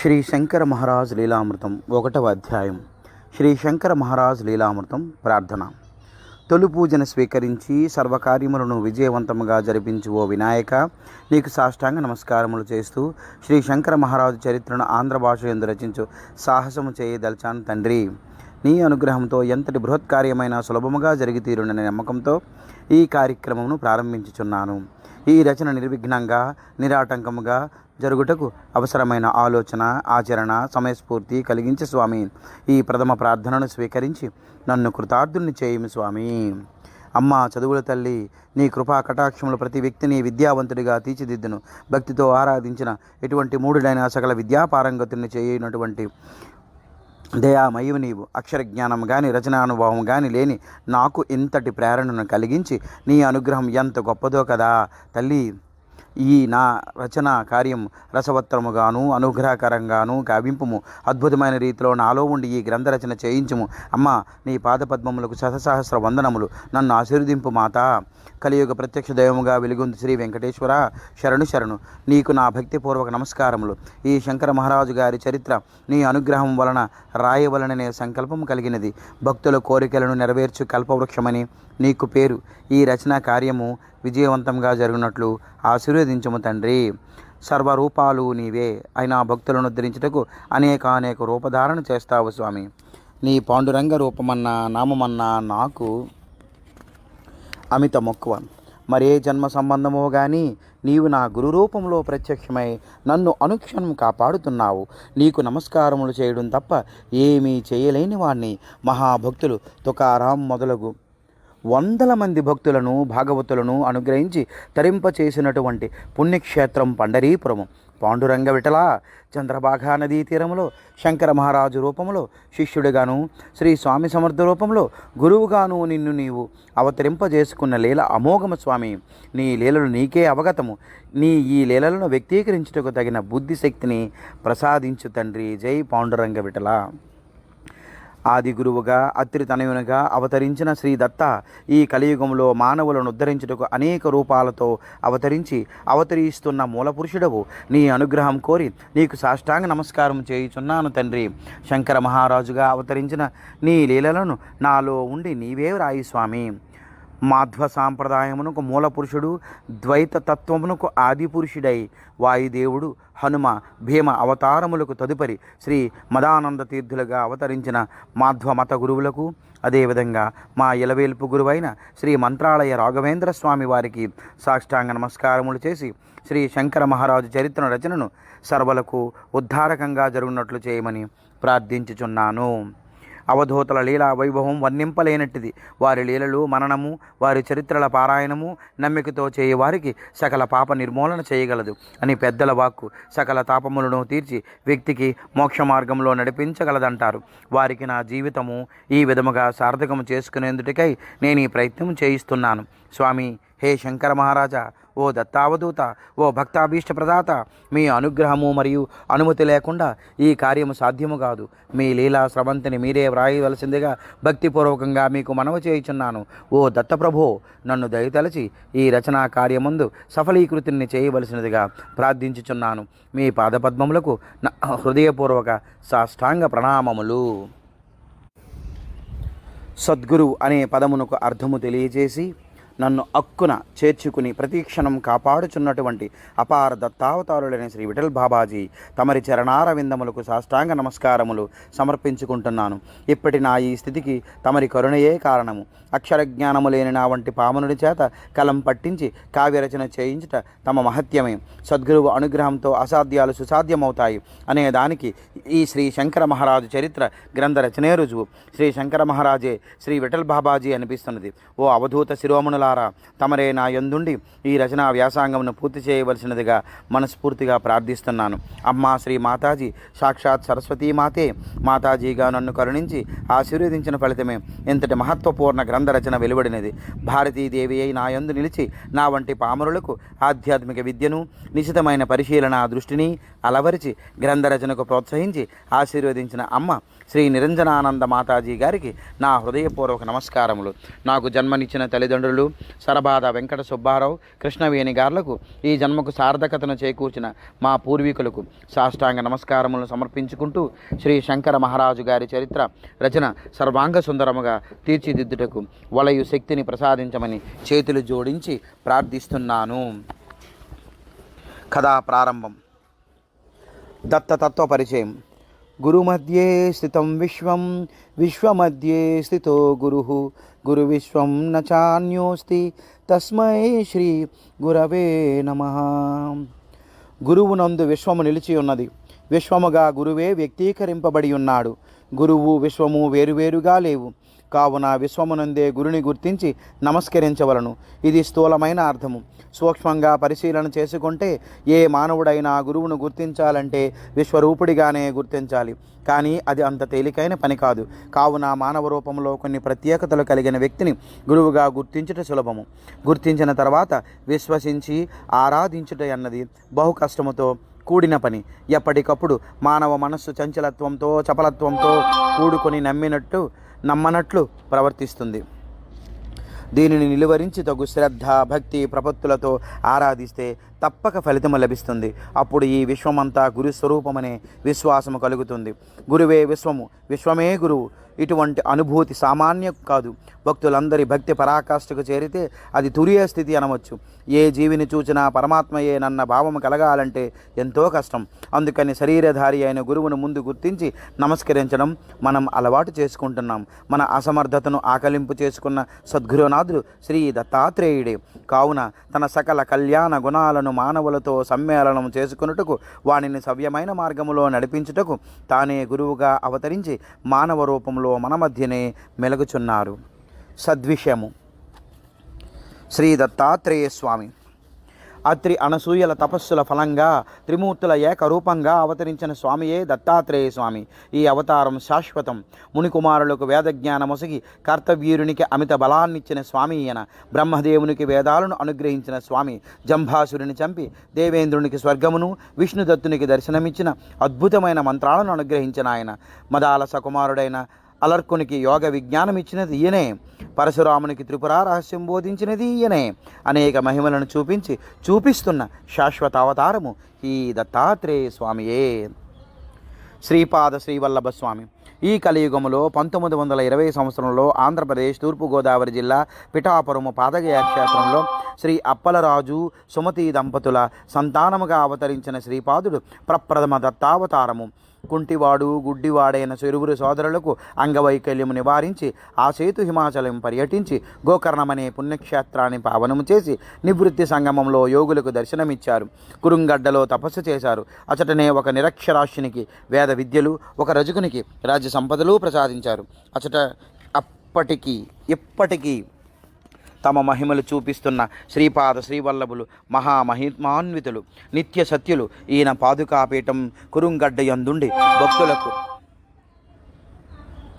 శ్రీ శంకర మహారాజ్ లీలామృతం 1వ అధ్యాయం. శ్రీ శంకర మహారాజ్ లీలామృతం ప్రార్థన. తొలి పూజను స్వీకరించి సర్వకార్యములను విజయవంతముగా జరిపించు ఓ వినాయక, నీకు సాష్టాంగ నమస్కారములు చేస్తూ శ్రీ శంకర మహారాజు చరిత్రను ఆంధ్ర భాష యందు రచించు సాహసము చేయదలిచాను తండ్రి. నీ అనుగ్రహంతో ఎంతటి బృహత్కార్యమైన సులభముగా జరిగి తీరుననే నమ్మకంతో ఈ కార్యక్రమమును ప్రారంభించుచున్నాను. ఈ రచన నిర్విఘ్నంగా నిరాటంకముగా జరుగుటకు అవసరమైన ఆలోచన, ఆచరణ, సమయస్ఫూర్తి కలిగించే స్వామి. ఈ ప్రథమ ప్రార్థనను స్వీకరించి నన్ను కృతార్థుని చేయము స్వామి. అమ్మ చదువుల తల్లి, నీ కృపా కటాక్షములు ప్రతి వ్యక్తిని విద్యావంతుడిగా తీర్చిదిద్దును. భక్తితో ఆరాధించిన ఎటువంటి మూఢుడైన సకల విద్యాపారంగతుని చేయనటువంటి దయామయువు నీవు. అక్షర జ్ఞానం కానీ రచనానుభవం కానీ లేని నాకు ఇంతటి ప్రేరణను కలిగించి నీ అనుగ్రహం ఎంత గొప్పదో కదా తల్లి. ఈ నా రచన కార్యం రసవత్తరముగాను అనుగ్రహకరంగాను కావింపుము. అద్భుతమైన రీతిలో నాలో ఉండి ఈ గ్రంథ రచన చేయించుము. అమ్మ, నీ పాదపద్మములకు శతసహస్ర వందనములు. నన్ను ఆశీర్వదింపు మాత. కలియుగ ప్రత్యక్ష దైవముగా వెలుగొంది శ్రీ వెంకటేశ్వర శరణు శరణు. నీకు నా భక్తిపూర్వక నమస్కారములు. ఈ శంకర మహారాజు గారి చరిత్ర నీ అనుగ్రహం వలన రాయవలననే సంకల్పం కలిగినది. భక్తుల కోరికలను నెరవేర్చు కల్పవృక్షమని నీకు పేరు. ఈ రచనా కార్యము విజయవంతంగా జరిగినట్లు ఆశీర్వదించము తండ్రి. సర్వరూపాలు నీవే అయినా భక్తులను ఉద్ధరించుటకు అనేక రూపధారణ చేస్తావు స్వామి. నీ పాండురంగ రూపమన్నా నామమన్నా నాకు అమిత మక్కువ. మరే జన్మ సంబంధమో కానీ నీవు నా గురు రూపంలో ప్రత్యక్షమై నన్ను అనుక్షణం కాపాడుతున్నావు. నీకు నమస్కారములు చేయడం తప్ప ఏమీ చేయలేని వాణ్ణి. మహాభక్తులు తుకారాం మొదలగు వందల మంది భక్తులను భాగవతులను అనుగ్రహించి తరింపచేసినటువంటి పుణ్యక్షేత్రం పండరీపురము. పాండురంగ విఠల చంద్రభాగా నదీ తీరములో శంకర మహారాజు రూపంలో శిష్యుడిగాను, శ్రీ స్వామి సమర్థ రూపంలో గురువుగాను నిన్ను నీవు అవతరింపజేసుకున్న లీల అమోఘమ స్వామి. నీ లీలలు నీకే అవగతము. నీ ఈ లీలలను వ్యక్తీకరించుటకు తగిన బుద్ధిశక్తిని ప్రసాదించు తండ్రి. జై పాండురంగ విఠల. ఆది గురువుగా అత్రి తనయునిగా అవతరించిన శ్రీ దత్త ఈ కలియుగంలో మానవులను ఉద్ధరించుటకు అనేక రూపాలతో అవతరిస్తున్న మూలపురుషుడవు. నీ అనుగ్రహం కోరి నీకు సాష్టాంగ నమస్కారం చేయుచున్నాను తండ్రి. శంకర మహారాజుగా అవతరించిన నీ లీలలను నాలో ఉండి నీవే రాయి స్వామి. మాధ్వ సాంప్రదాయమునకు మూలపురుషుడు, ద్వైత తత్వమునకు ఆదిపురుషుడై వాయుదేవుడు, హనుమ, భీమ అవతారములకు తదుపరి శ్రీ మదానంద తీర్థులుగా అవతరించిన మాధ్వ మత గురువులకు, అదేవిధంగా మా ఇలవేల్పు గురువైన శ్రీ మంత్రాలయ రాఘవేంద్ర స్వామి వారికి సాష్టాంగ నమస్కారములు చేసి శ్రీ శంకర మహారాజు చరిత్ర రచనను సర్వలకు ఉద్ధారకంగా జరుగునట్లు చేయమని ప్రార్థించుచున్నాను. అవధూతల లీలా వైభవం వర్ణింపలేనట్టిది. వారి లీలలు మననము, వారి చరిత్రల పారాయణము నమ్మికతో చేయవారికి సకల పాప నిర్మూలన చేయగలదు అని పెద్దల వాక్కు. సకల తాపములను తీర్చి వ్యక్తికి మోక్ష మార్గంలో నడిపించగలదంటారు. వారికి నా జీవితము ఈ విధముగా సార్థకము చేసుకునేందుటికై నేను ఈ ప్రయత్నం చేయిస్తున్నాను స్వామి. హే శంకర మహారాజా, ఓ దత్తావధూత, ఓ భక్తాభీష్ట ప్రదాత, మీ అనుగ్రహము మరియు అనుమతి లేకుండా ఈ కార్యము సాధ్యము కాదు. మీ లీలా స్రవంతిని మీరే వ్రాయవలసిందిగా భక్తిపూర్వకంగా మీకు మనవి చేయుచున్నాను. ఓ దత్తప్రభో, నన్ను దయతలచి ఈ రచనా కార్యమందు సఫలీకృతిని చేయవలసినదిగా ప్రార్థించుచున్నాను. మీ పాదపద్మములకు నా హృదయపూర్వక సాష్టాంగ ప్రణామములు. సద్గురు అనే పదమునకు అర్థము తెలియజేసి నన్ను అక్కున చేర్చుకుని ప్రతిక్షణం కాపాడుచున్నటువంటి అపార దత్తావతారులైన శ్రీ విఠల్ బాబాజీ తమరి చరణార విందములకు సాష్టాంగ నమస్కారములు సమర్పించుకుంటున్నాను. ఇప్పటి నా ఈ స్థితికి తమరి కరుణయే కారణము. అక్షర జ్ఞానము లేని నా వంటి పామనుడి చేత కలం పట్టించి కావ్యరచన చేయించుట తమ మహత్యమే. సద్గురువు అనుగ్రహంతో అసాధ్యాలు సుసాధ్యమవుతాయి అనే దానికి ఈ శ్రీ శంకర మహారాజు చరిత్ర గ్రంథ రచనే రుజువు. శ్రీ శంకర మహారాజే శ్రీ విఠల్ బాబాజీ అనిపిస్తున్నది. ఓ అవధూత శిరోమణుల తమరే నా యందుండి ఈ రచనా వ్యాసాంగమును పూర్తి చేయవలసినదిగా మనస్ఫూర్తిగా ప్రార్థిస్తున్నాను. అమ్మా శ్రీ మాతాజీ సాక్షాత్ సరస్వతీ మాతే. మాతాజీగా నన్ను కరుణించి ఆశీర్వదించిన ఫలితమే ఇంతటి మహత్వపూర్ణ గ్రంథ రచన వెలువడినది. భారతీదేవి అయి నా యందు నిలిచి నా వంటి పామరులకు ఆధ్యాత్మిక విద్యను, నిశితమైన పరిశీలన దృష్టిని అలవరిచి గ్రంథ రచనకు ప్రోత్సహించి ఆశీర్వదించిన అమ్మ శ్రీ నిరంజనానంద మాతాజీ గారికి నా హృదయపూర్వక నమస్కారములు. నాకు జన్మనిచ్చిన తల్లిదండ్రులు, సరబాద వెంకట సుబ్బారావు, కృష్ణవేణి గార్లకు ఈ జన్మకు సార్థకతను చేకూర్చిన మా పూర్వీకులకు సాష్టాంగ నమస్కారములను సమర్పించుకుంటూ శ్రీ శంకర మహారాజు గారి చరిత్ర రచన సర్వాంగ సుందరముగా తీర్చిదిద్దుటకు వలయు శక్తిని ప్రసాదించమని చేతులు జోడించి ప్రార్థిస్తున్నాను. కథా ప్రారంభం. దత్తతత్వ పరిచయం. గురుమధ్యే స్థితం విశ్వం, విశ్వమధ్యే స్థితో గురుః, గురువిశ్వం న చాన్యోస్తి తస్మై శ్రీ గురవే నమః. గురువునందు విశ్వము నిలిచి ఉన్నది. విశ్వముగా గురువే వ్యక్తీకరింపబడి ఉన్నాడు. గురువు విశ్వము వేరువేరుగా లేవు. కావున విశ్వమునందే గురుని గుర్తించి నమస్కరించవలను. ఇది స్థూలమైన అర్థము. సూక్ష్మంగా పరిశీలన చేసుకుంటే ఏ మానవుడైనా గురువును గుర్తించాలంటే విశ్వరూపుడిగానే గుర్తించాలి. కానీ అది అంత తేలికైన పని కాదు. కావున మానవ రూపంలో కొన్ని ప్రత్యేకతలు కలిగిన వ్యక్తిని గురువుగా గుర్తించుట సులభము. గుర్తించిన తర్వాత విశ్వసించి ఆరాధించుట అన్నది బహు కష్టముతో కూడిన పని. ఎప్పటికప్పుడు మానవ మనస్సు చంచలత్వంతో చపలత్వంతో కూడుకొని నమ్మనట్లు ప్రవర్తిస్తుంది. దీనిని నిలువరించి తగు శ్రద్ధ, భక్తి, ప్రపత్తులతో ఆరాధిస్తే తప్పక ఫలితము లభిస్తుంది. అప్పుడు ఈ విశ్వమంతా గురుస్వరూపమనే విశ్వాసము కలుగుతుంది. గురువే విశ్వము, విశ్వమే గురువు. ఇటువంటి అనుభూతి సామాన్యం కాదు. భక్తులందరి భక్తి పరాకాష్ఠకు చేరితే అది తురియ స్థితి అనవచ్చు. ఏ జీవిని చూచినా పరమాత్మయే నన్న భావము కలగాలంటే ఎంతో కష్టం. అందుకని శరీరధారి అయిన గురువును ముందు గుర్తించి నమస్కరించడం మనం అలవాటు చేసుకుంటున్నాం. మన అసమర్థతను ఆకలింపు చేసుకున్న సద్గురునాథుడు శ్రీ దత్తాత్రేయుడే. కావున తన సకల కళ్యాణ గుణాలను మానవులతో సమ్మేళనం చేసుకున్నట్టుకు, వానిని సవ్యమైన మార్గములో నడిపించుటకు తానే గురువుగా అవతరించి మానవ రూపంలో మన మధ్యనే మెలుగుచున్నారు. సద్విషయము. శ్రీ దత్తాత్రేయ స్వామి అత్రి అనసూయల తపస్సుల ఫలంగా త్రిమూర్తుల ఏకరూపంగా అవతరించిన స్వామియే దత్తాత్రేయ స్వామి. ఈ అవతారం శాశ్వతం. మునికుమారులకు వేదజ్ఞానమొసగి కర్తవ్యూరునికి అమిత బలాన్నిచ్చిన స్వామి ఈయన. బ్రహ్మదేవునికి వేదాలను అనుగ్రహించిన స్వామి. జంభాసురుని చంపి దేవేంద్రునికి స్వర్గమును, విష్ణుదత్తునికి దర్శనమిచ్చిన అద్భుతమైన మంత్రాలను అనుగ్రహించిన ఆయన. మదాలస కుమారుడైన అలర్కునికి యోగ విజ్ఞానం ఇచ్చినది ఈయనే. పరశురామునికి త్రిపురా రహస్యం బోధించినది ఈయనే. అనేక మహిమలను చూపిస్తున్న శాశ్వత అవతారము ఈ దత్తాత్రేయ స్వామియే. శ్రీపాద శ్రీవల్లభ స్వామి ఈ కలియుగములో 1920 సంవత్సరంలో ఆంధ్రప్రదేశ్ తూర్పుగోదావరి జిల్లా పిఠాపురము పాదగయ క్షేత్రంలో శ్రీ అప్పలరాజు సుమతి దంపతుల సంతానముగా అవతరించిన శ్రీపాదుడు ప్రప్రథమ దత్తావతారము. కుంటివాడు గుడ్డివాడైన చెరువురు సోదరులకు అంగవైకల్యము నివారించి ఆ సేతు హిమాచలం పర్యటించి గోకర్ణమనే పుణ్యక్షేత్రాన్ని పావనము చేసి నివృత్తి సంగమంలో యోగులకు దర్శనమిచ్చారు. కురుంగడ్డలో తపస్సు చేశారు. అచటనే ఒక నిరక్షరాస్యునికి వేద విద్యలు, ఒక రజకునికి రాజ్య సంపదలు ప్రసాదించారు. అచట ఇప్పటికీ తమ మహిమలు చూపిస్తున్న శ్రీపాద శ్రీవల్లభులు మహామహిమాన్వితులు, నిత్య సత్యులు. ఈయన పాదుకాపీఠం కురుంగడ్డ యందుండి భక్తులకు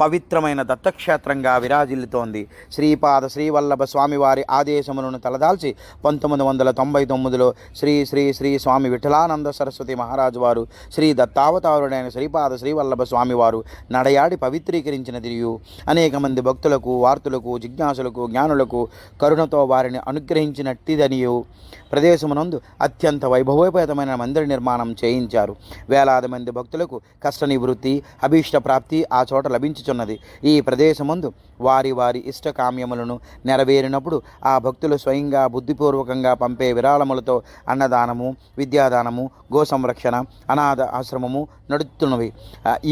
పవిత్రమైన దత్తక్షేత్రంగా విరాజిల్లుతోంది. శ్రీపాద శ్రీవల్లభ స్వామివారి ఆదేశములను తలదాల్చి 1999లో శ్రీ శ్రీ శ్రీ స్వామి విఠలానంద సరస్వతి మహారాజు వారు శ్రీ దత్తావతారుడైన శ్రీపాద శ్రీవల్లభ స్వామివారు నడయాడి పవిత్రీకరించిన తిరియు అనేక మంది భక్తులకు, వార్తులకు, జిజ్ఞాసులకు, జ్ఞానులకు కరుణతో వారిని అనుగ్రహించినట్టిదనియు ప్రదేశమునందు అత్యంత వైభవోపేతమైన మందిర నిర్మాణం చేయించారు. వేలాది మంది భక్తులకు కష్ట నివృత్తి, అభీష్ట ప్రాప్తి ఆ చోట లభించుచున్నది. ఈ ప్రదేశమందు వారి వారి ఇష్టకామ్యములను నెరవేరినప్పుడు ఆ భక్తులు స్వయంగా బుద్ధిపూర్వకంగా పంపే విరాళములతో అన్నదానము, విద్యాదానము, గో సంరక్షణ, అనాథ ఆశ్రమము నడుస్తున్నవి.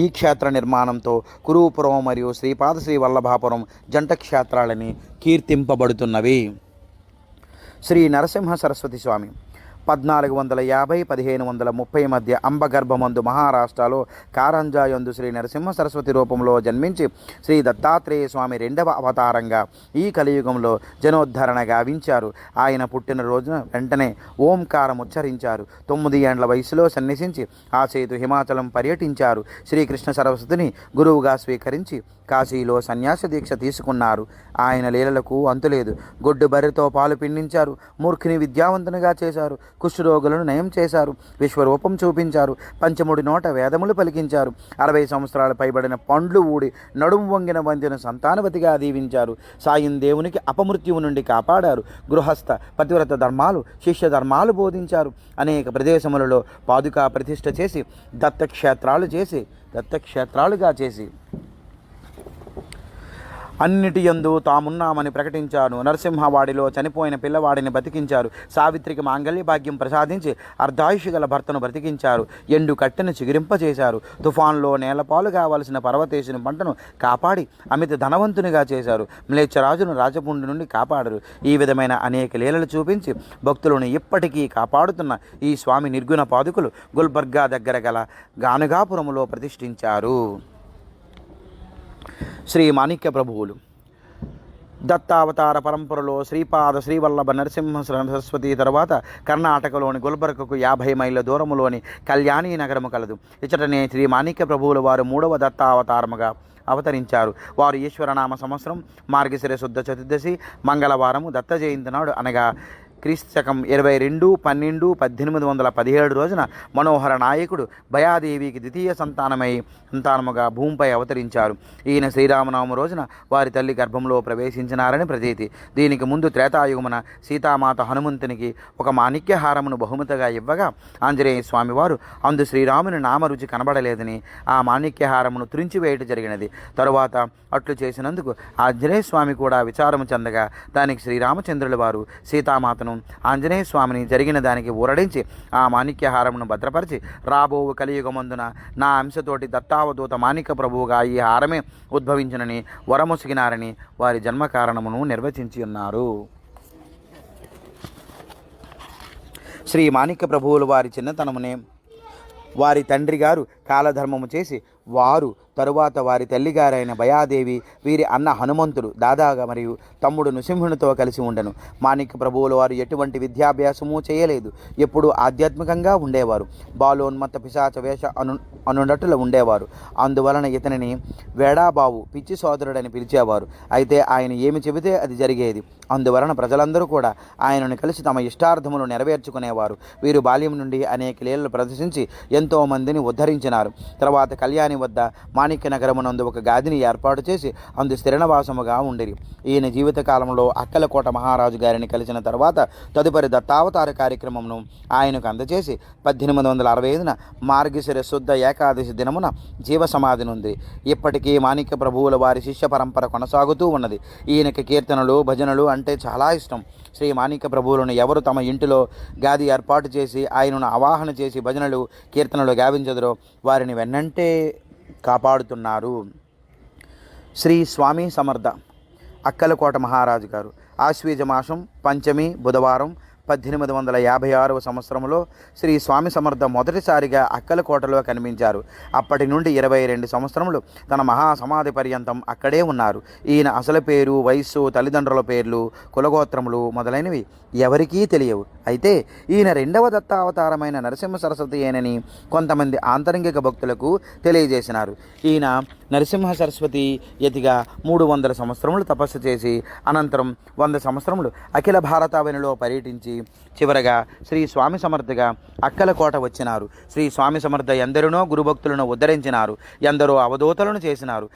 ఈ క్షేత్ర నిర్మాణంతో కురుపురం మరియు శ్రీపాద శ్రీ వల్లభాపురం జంట క్షేత్రాలని కీర్తింపబడుతున్నవి. శ్రీ నరసింహ సరస్వతి స్వామి 1450-1530 మధ్య అంబగర్భమందు మహారాష్ట్రలో కారంజా యందు శ్రీ నరసింహ సరస్వతి రూపంలో జన్మించి శ్రీ దత్తాత్రేయ స్వామి రెండవ అవతారంగా ఈ కలియుగంలో జనోద్ధరణ గావించారు. ఆయన పుట్టిన రోజున వెంటనే ఓంకారం ఉచ్చరించారు. 9 ఏండ్ల వయసులో సన్నిసించి ఆ సేతు హిమాచలం పర్యటించారు. శ్రీకృష్ణ సరస్వతిని గురువుగా స్వీకరించి కాశీలో సన్యాస దీక్ష తీసుకున్నారు. ఆయన లీలలకు అంతులేదు. గొడ్డు బర్రెతో పాలు పిండించారు. మూర్ఖుని విద్యావంతునిగా చేశారు. కుష్ఠరోగులను నయం చేశారు. విశ్వరూపం చూపించారు. పంచముడి నోట వేదములు పలికించారు. 60 సంవత్సరాలు పైబడిన పండ్లు ఊడి నడుము వంగిన వందిన సంతానవతిగా దీవించారు. సాయం దేవునికి అపమృత్యువు నుండి కాపాడారు. గృహస్థ పతివ్రత ధర్మాలు, శిష్య ధర్మాలు బోధించారు. అనేక ప్రదేశములలో పాదుకా ప్రతిష్ఠ చేసి దత్తక్షేత్రాలుగా చేసి అన్నిటి యందు తామున్నామని ప్రకటించారు. నరసింహవాడిలో చనిపోయిన పిల్లవాడిని బతికించారు. సావిత్రికి మాంగళ్య భాగ్యం ప్రసాదించి అర్ధాయుషి గల భర్తను బ్రతికించారు. ఎండు కట్టెను చిగురింపచేశారు. తుఫాన్లో నేలపాలు కావలసిన పర్వతేశుని పంటను కాపాడి అమిత ధనవంతునిగా చేశారు. మ్లేచ్ఛరాజును రాజపుండి నుండి కాపాడరు. ఈ విధమైన అనేక లీలలు చూపించి భక్తులను ఇప్పటికీ కాపాడుతున్న ఈ స్వామి నిర్గుణ పాదుకులు గుల్బర్గా దగ్గర గల గానుగాపురములో ప్రతిష్ఠించారు. శ్రీ మాణిక్య ప్రభువులు దత్తావతార పరంపరలో శ్రీపాద శ్రీవల్లభ నరసింహ సరస్వతి తర్వాత కర్ణాటకలోని గుల్బర్గకు 50 మైళ్ళ దూరములోని కళ్యాణి నగరము కలదు. ఇచ్చటనే శ్రీ మాణిక్య ప్రభువులు వారు 3వ దత్తావతారముగా అవతరించారు. వారు ఈశ్వరనామ సంవత్సరం మార్గశిర శుద్ధ చతుర్దశి మంగళవారము దత్త జయంతి నాడు అనగా క్రీస్తకం 22/12/1817 రోజున మనోహర నాయకుడు భయాదేవికి ద్వితీయ సంతానముగా భూమిపై అవతరించారు. ఈయన శ్రీరామనవమి రోజున వారి తల్లి గర్భంలో ప్రవేశించినారని ప్రతీతి. దీనికి ముందు త్రేతాయుగమున సీతామాత హనుమంతునికి ఒక మాణిక్యహారమును బహుమతిగా ఇవ్వగా ఆంజనేయ స్వామివారు అందు శ్రీరాముని నామరుచి కనబడలేదని ఆ మాణిక్యహారమును తురించివేయట జరిగినది. తరువాత అట్లు చేసినందుకు ఆంజనేయ స్వామి కూడా విచారము చెందగా దానికి శ్రీరామచంద్రుల వారు సీతామాతను ఆంజనేయ స్వామిని జరిగిన దానికి ఊరడించి ఆ మాణిక్యహారమును భద్రపరిచి రాబోవు కలియుగమందున నా అంశతోటి దత్తావధూత మాణిక్య ప్రభువుగా ఈ హారమే ఉద్భవించునని వరముసిగినారని వారి జన్మ కారణమును నిర్వచించి ఉన్నారు. శ్రీ మాణిక్య ప్రభువులు వారి చిన్నతనమునే వారి తండ్రి గారు కాలధర్మము చేసి వారు తరువాత వారి తల్లిగారైన భయాదేవి వీరి అన్న హనుమంతుడు దాదాగా మరియు తమ్ముడు నృసింహునితో కలిసి ఉండెను. మాణిక్య ప్రభువుల వారు ఎటువంటి విద్యాభ్యాసము చేయలేదు. ఎప్పుడూ ఆధ్యాత్మికంగా ఉండేవారు. బాలోన్మత్త పిశాచ వేష అనునట్టులు ఉండేవారు. అందువలన ఇతనిని వేడాబావు పిచ్చి సోదరుడని పిలిచేవారు. అయితే ఆయన ఏమి చెబితే అది జరిగేది. అందువలన ప్రజలందరూ కూడా ఆయనను కలిసి తమ ఇష్టార్థములు నెరవేర్చుకునేవారు. వీరు బాల్యం నుండి అనేక లీలలు ప్రదర్శించి ఎంతోమందిని ఉద్ధరించినారు. తర్వాత కళ్యాణి వద్ద మాణిక్య నగరమునందు ఒక గాదిని ఏర్పాటు చేసి అందు స్థిరనివాసముగా ఉండిరి. ఈయన జీవితకాలంలో అక్కలకోట మహారాజు గారిని కలిసిన తర్వాత తదుపరి దత్తావతార కార్యక్రమమును ఆయనకు అందచేసి 1865న మార్గశిర శుద్ధ ఏకాదశి దినమున జీవ సమాధి నుండి ఇప్పటికీ మాణిక్య ప్రభువుల వారి శిష్య పరంపర కొనసాగుతూ ఉన్నది. ఈయనకి కీర్తనలు భజనలు అంటే చాలా ఇష్టం. శ్రీ మాణిక్య ప్రభువులను ఎవరు తమ ఇంటిలో గాది ఏర్పాటు చేసి ఆయనను ఆవాహన చేసి భజనలు కీర్తనలు గావించదురో వారిని వెన్నంటే కాపాడుతున్నారు. శ్రీ స్వామి సమర్థ అక్కలకోట మహారాజు గారు ఆశ్వీజ మాసం పంచమి బుధవారం 1856వ సంవత్సరంలో శ్రీ స్వామి సమర్థ మొదటిసారిగా అక్కలకోటలో కనిపించారు. అప్పటి నుండి 22 సంవత్సరములు తన మహాసమాధి పర్యంతం అక్కడే ఉన్నారు. ఈయన అసలు పేరు, వయస్సు, తల్లిదండ్రుల పేర్లు, కులగోత్రములు మొదలైనవి ఎవరికీ తెలియవు. అయితే ఈయన 2వ దత్తావతారమైన నరసింహ సరస్వతి ఏనని కొంతమంది ఆంతరంగిక భక్తులకు తెలియజేసినారు. ఈయన నరసింహ సరస్వతి యతిగా 300 సంవత్సరములు తపస్సు చేసి అనంతరం 100 సంవత్సరములు అఖిల భారతావనిలో పర్యటించి చివరగా శ్రీ స్వామి సమర్థగా అక్కలకోట వచ్చినారు. శ్రీ స్వామి సమర్థ ఎందరినో గురుభక్తులను ఉద్ధరించినారు. ఎందరో అవధూతలను చేసినారు.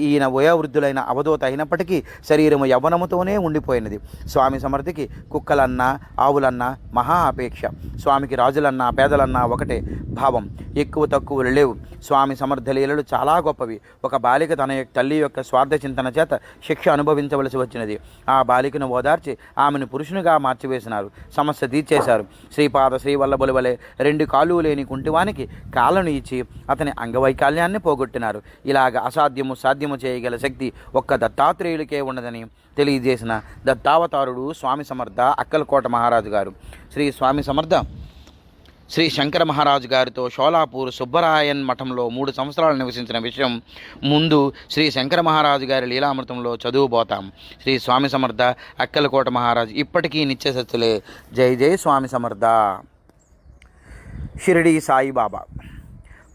ఈయన వయోవృద్ధులైన అవధూత అయినప్పటికీ శరీరము యవ్వనముతోనే ఉండిపోయినది. స్వామి సమర్థకి కుక్కలన్నా ఆవులన్నా మహా అపేక్ష. స్వామికి రాజులన్నా పేదలన్నా ఒకటే భావం. ఎక్కువ తక్కువలు లేవు. స్వామి సమర్థ లీలలు చాలా గొప్పవి. ఒక బాలిక తన తల్లి యొక్క స్వార్థ చింతన చేత శిక్ష అనుభవించవలసి వచ్చినది. ఆ బాలికను ఓదార్చి ఆమెను పురుషునిగా మార్చివేసినారు. సమస్య తీర్చేశారు. శ్రీపాద శ్రీవల్లభుల వలె 2 కాళ్ళు లేని కుంటివానికి కాళ్ళను ఇచ్చి అతని అంగవైకల్యాన్ని పోగొట్టినారు. ఇలాగ అసాధ్యము సాధ్యము చేయగల శక్తి ఒక్క దత్తాత్రేయులకే ఉన్నదని తెలియజేసిన దత్తావతారుడు స్వామి సమర్థ అక్కలకోట మహారాజు గారు. శ్రీ స్వామి సమర్థ శ్రీ శంకర మహారాజు గారితో షోలాపూర్ సుబ్బరాయన్ మఠంలో 3 సంవత్సరాలు నివసించిన విషయం ముందు శ్రీ శంకర మహారాజు గారి లీలామృతంలో చదువుబోతాం. శ్రీ స్వామి సమర్థ అక్కలకోట మహారాజు ఇప్పటికీ నిత్యసత్తులే. జై జై స్వామి సమర్థ. షిరిడి సాయిబాబా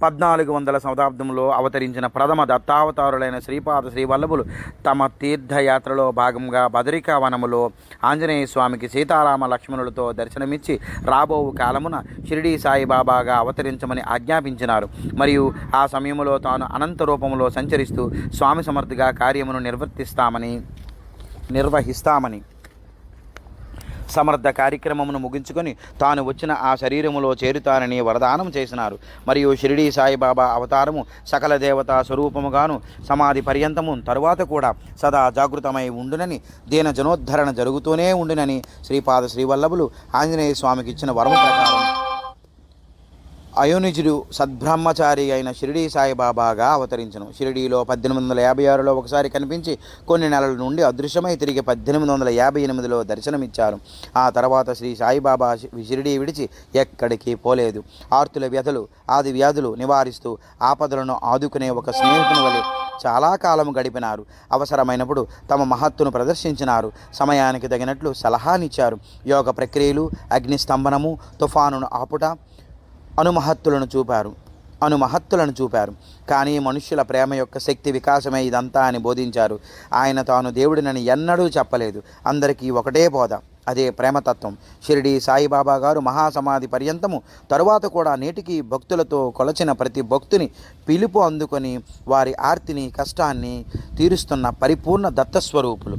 1400 శతాబ్దంలో అవతరించిన ప్రథమ దత్తావతారులైన శ్రీపాద శ్రీవల్లభులు తమ తీర్థయాత్రలో భాగంగా బదరికా వనములో ఆంజనేయ స్వామికి సీతారామ లక్ష్మణులతో దర్శనమిచ్చి రాబోవు కాలమున షిరిడీ సాయిబాబాగా అవతరించమని ఆజ్ఞాపించినారు. మరియు ఆ సమయంలో తాను అనంత రూపంలో సంచరిస్తూ స్వామి సమర్థిగా కార్యమును నిర్వహిస్తామని సమర్థ కార్యక్రమమును ముగించుకొని తాను వచ్చిన ఆ శరీరములో చేరుతానని వరదానం చేసినారు. మరియు షిరిడీ సాయిబాబా అవతారము సకల దేవతా స్వరూపముగాను సమాధి పర్యంతము తరువాత కూడా సదా జాగృతమై ఉండునని, దీన జనోద్ధరణ జరుగుతూనే ఉండునని శ్రీపాద శ్రీవల్లభులు ఆంజనేయ స్వామికి ఇచ్చిన వరము ప్రకారం అయోనిజుడు సద్బ్రహ్మచారి అయిన షిరిడీ సాయిబాబాగా అవతరించను. షిరిడీలో 1856లో ఒకసారి కనిపించి కొన్ని నెలల నుండి అదృశ్యమై తిరిగి 1858లో దర్శనమిచ్చారు. ఆ తర్వాత శ్రీ సాయిబాబా షిరిడీ విడిచి ఎక్కడికి పోలేదు. ఆర్తుల వ్యధలు, ఆది వ్యాధులు నివారిస్తూ ఆపదలను ఆదుకునే ఒక స్నేహితుని వలె చాలా కాలం గడిపినారు. అవసరమైనప్పుడు తమ మహత్తును ప్రదర్శించినారు. సమయానికి తగినట్లు సలహానిచ్చారు. యోగ ప్రక్రియలు, అగ్నిస్తంభనము, తుఫానును ఆపుట అనుమహత్తులను చూపారు. కానీ మనుష్యుల ప్రేమ యొక్క శక్తి వికాసమే ఇదంతా అని బోధించారు. ఆయన తాను దేవుడినని ఎన్నడూ చెప్పలేదు. అందరికీ ఒకటే బోధ, అదే ప్రేమతత్వం. షిరిడీ సాయిబాబా గారు మహాసమాధి పర్యంతము తరువాత కూడా నేటికి భక్తులతో కొలచిన ప్రతి భక్తుని పిలుపు అందుకొని వారి ఆర్తిని, కష్టాన్ని తీరుస్తున్న పరిపూర్ణ దత్తస్వరూపులు.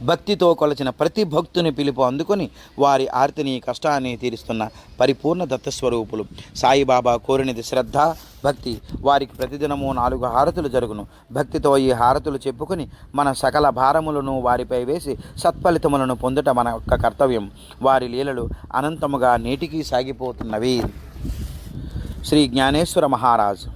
భక్తితో కొలచిన ప్రతి భక్తుని పిలుపు అందుకొని వారి ఆర్తిని, కష్టాన్ని తీరుస్తున్న పరిపూర్ణ దత్తస్వరూపులు. సాయిబాబా కోరినది శ్రద్ధ, భక్తి. వారికి ప్రతిదినము 4 హారతులు జరుగును. భక్తితో ఈ హారతులు చెప్పుకొని మన సకల భారములను వారిపై వేసి సత్ఫలితములను పొందుట మన యొక్క కర్తవ్యం. వారి లీలలు అనంతముగా నేటికి సాగిపోతున్నవి. శ్రీ జ్ఞానేశ్వర మహారాజ్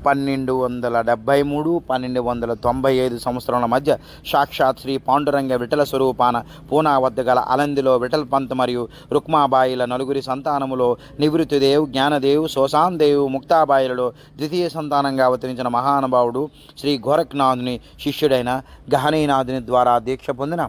1273-1295 సంవత్సరముల మధ్య సాక్షాత్ శ్రీ పాండురంగ విఠల స్వరూపాన పూనా వద్ద గల అలందిలో విఠల్ పంత్ మరియు రుక్మాబాయిల నలుగురి సంతానములో నివృత్తిదేవ్, జ్ఞానదేవ్, శోషాన్దేవ్, ముక్తాబాయిలలో ద్వితీయ సంతానంగా అవతరించిన మహానుభావుడు శ్రీ గోరఖ్నాథుని శిష్యుడైన గహనీనాథుని ద్వారా దీక్ష పొందిన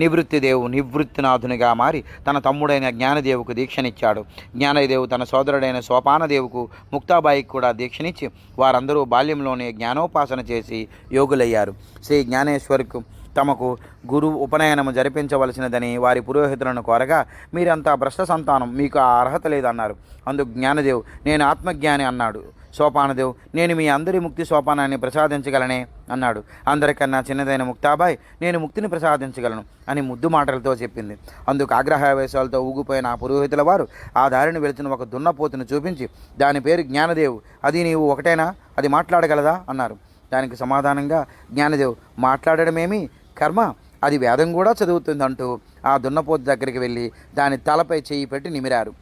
నివృత్తినాథునిగా మారి తన తమ్ముడైన జ్ఞానదేవుకు దీక్షనిచ్చాడు. జ్ఞానదేవు తన సోదరుడైన సోపానదేవుకు, ముక్తాబాయికి కూడా దీక్షనిచ్చి వారందరూ బాల్యంలోనే జ్ఞానోపాసన చేసి యోగులయ్యారు. శ్రీ జ్ఞానేశ్వరుకు తమకు గురువు ఉపనయనము జరిపించవలసినదని వారి పురోహితులను కోరగా, మీరంతా భ్రష్ట సంతానం, మీకు ఆ అర్హత లేదన్నారు. అందుకు జ్ఞానదేవ్, నేను ఆత్మజ్ఞాని అన్నాడు. సోపానదేవ్, నేను మీ అందరి ముక్తి సోపానాన్ని ప్రసాదించగలనే అన్నాడు. అందరికన్నా చిన్నదైన ముక్తాబాయ్, నేను ముక్తిని ప్రసాదించగలను అని ముద్దు మాటలతో చెప్పింది. అందుకు ఆగ్రహావేశాలతో ఊగిపోయిన ఆ పురోహితుల వారు ఆ దారిని వెళుతున్న ఒక దున్నపోతును చూపించి, దాని పేరు జ్ఞానదేవ్, అది నీవు ఒకటేనా, అది మాట్లాడగలదా అన్నారు. దానికి సమాధానంగా జ్ఞానదేవ్, మాట్లాడడమేమి కర్మ, అది వేదం కూడా చదువుతుందంటూ ఆ దున్నపోతు దగ్గరికి వెళ్ళి దాని తలపై చేయి పెట్టి నిమిరారు.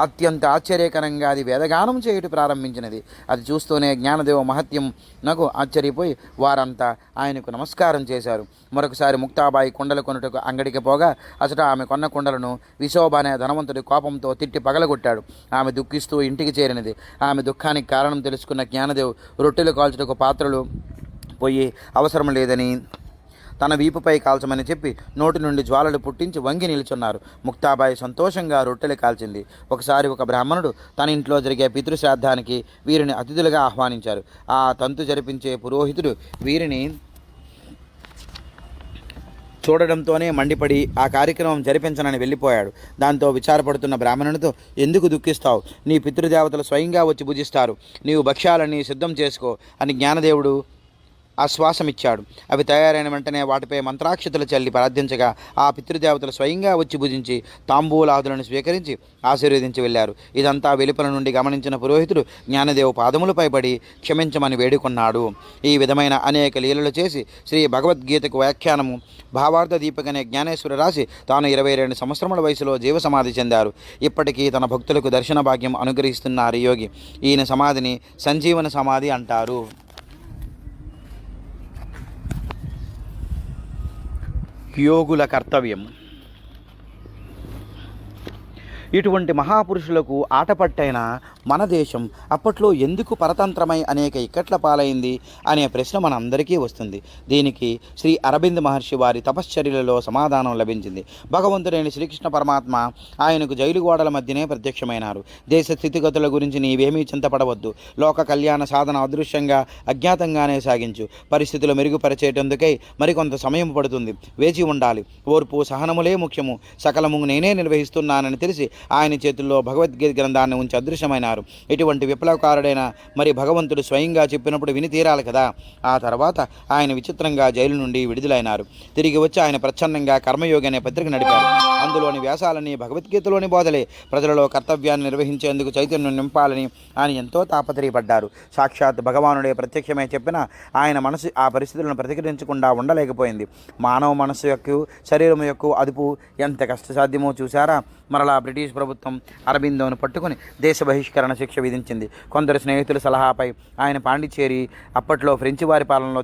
అత్యంత ఆశ్చర్యకరంగా అది వేదగానం చేయుట ప్రారంభించినది. అది చూస్తూనే జ్ఞానదేవ మహత్యం నాకు ఆశ్చర్యపోయి వారంతా ఆయనకు నమస్కారం చేశారు. మరొకసారి ముక్తాబాయి కుండలు కొనుటకు అంగడికి పోగా అసట ఆమె కొన్న కుండలను విశోభ అనే ధనవంతుడి కోపంతో తిట్టి పగలగొట్టాడు. ఆమె దుఃఖిస్తూ ఇంటికి చేరినది. ఆమె దుఃఖానికి కారణం తెలుసుకున్న జ్ఞానదేవ్ రొట్టెలు కాల్చుటకు పాత్రలు పోయి అవసరం లేదని తన వీపుపై కాల్చమని చెప్పి నోటి నుండి జ్వాలలు పుట్టించి వంగి నిల్చున్నారు. ముక్తాబాయి సంతోషంగా రొట్టెలు కాల్చింది. ఒకసారి ఒక బ్రాహ్మణుడు తన ఇంట్లో జరిగే పితృశ్రాద్ధానికి వీరిని అతిథులుగా ఆహ్వానించారు. ఆ తంతు జరిపించే పురోహితుడు వీరిని చూడడంతోనే మండిపడి ఆ కార్యక్రమం జరిపించనని వెళ్ళిపోయాడు. దాంతో విచారపడుతున్న బ్రాహ్మణునితో, ఎందుకు దుఃఖిస్తావు, నీ పితృదేవతలు స్వయంగా వచ్చి భుజిస్తారు, నీవు భక్ష్యాలని సిద్ధం చేసుకో అని జ్ఞానదేవుడు ఆశ్వాసమిచ్చాడు. అవి తయారైన వెంటనే వాటిపై మంత్రాక్షతలు చల్లి ప్రార్థించగా ఆ పితృదేవతలు స్వయంగా వచ్చి భుజించి తాంబూలాదులను స్వీకరించి ఆశీర్వదించి వెళ్ళారు. ఇదంతా వెలుపల నుండి గమనించిన పురోహితుడు జ్ఞానదేవు పాదములపై పడి క్షమించమని వేడుకున్నాడు. ఈ విధమైన అనేక లీలలు చేసి శ్రీ భగవద్గీతకు వ్యాఖ్యానము భావార్థ దీపికనే జ్ఞానేశ్వర రాసి తాను 22 సంవత్సరముల వయసులో జీవసమాధి చెందారు. ఇప్పటికీ తన భక్తులకు దర్శన భాగ్యం అనుగ్రహిస్తున్నారు యోగి. ఈయన సమాధిని సంజీవన సమాధి అంటారు. యోగుల కర్తవ్యం. ఇటువంటి మహాపురుషులకు ఆటపట్టైన మన దేశం అప్పట్లో ఎందుకు పరతంత్రమై అనేక ఇక్కట్ల పాలైంది అనే ప్రశ్న మనందరికీ వస్తుంది. దీనికి శ్రీ అరవింద్ మహర్షి వారి తపశ్చర్యలలో సమాధానం లభించింది. భగవంతుడైన శ్రీకృష్ణ పరమాత్మ ఆయనకు జైలు గోడల మధ్యనే ప్రత్యక్షమైనారు. దేశ స్థితిగతుల గురించి నీవేమీ చింతపడవద్దు. లోక కళ్యాణ సాధన అదృశ్యంగా అజ్ఞాతంగానే సాగించు. పరిస్థితులు మెరుగుపరిచేటందుకై మరికొంత సమయం పడుతుంది. వేచి ఉండాలి. ఓర్పు సహనములే ముఖ్యము. సకలము నేనే నిర్వహిస్తున్నానని తెలిసి ఆయన చేతుల్లో భగవద్గీత గ్రంథాన్ని ఉంచి అదృశ్యమైనారు. ఇటువంటి విప్లవకారుడైన మరి భగవంతుడు స్వయంగా చెప్పినప్పుడు విని తీరాలి కదా. ఆ తర్వాత ఆయన విచిత్రంగా జైలు నుండి విడుదలైనారు. తిరిగి వచ్చి ఆయన ప్రచ్ఛన్నంగా కర్మయోగి అనే పత్రిక నడిపారు. అందులోని వ్యాసాలని భగవద్గీతలోని బోధలే. ప్రజలలో కర్తవ్యాన్ని నిర్వహించేందుకు చైతన్యం నింపాలని ఆయన ఎంతో తాపత్రయపడ్డారు. సాక్షాత్ భగవానుడే ప్రత్యక్షమే చెప్పినా ఆయన మనసు ఆ పరిస్థితులను ప్రతిఘటించకుండా ఉండలేకపోయింది. మానవ మనస్సు యొక్క శరీరం యొక్క అదుపు ఎంత కష్టసాధ్యమో చూశారా. మరలా బ్రిటిష్ ప్రభుత్వం అరబిందోను పట్టుకుని దేశ బహిష్కరణ శిక్ష విధించింది. కొందరు స్నేహితుల సలహాపై ఆయన పాండిచ్చేరి అప్పట్లో ఫ్రెంచి వారి పాలనలో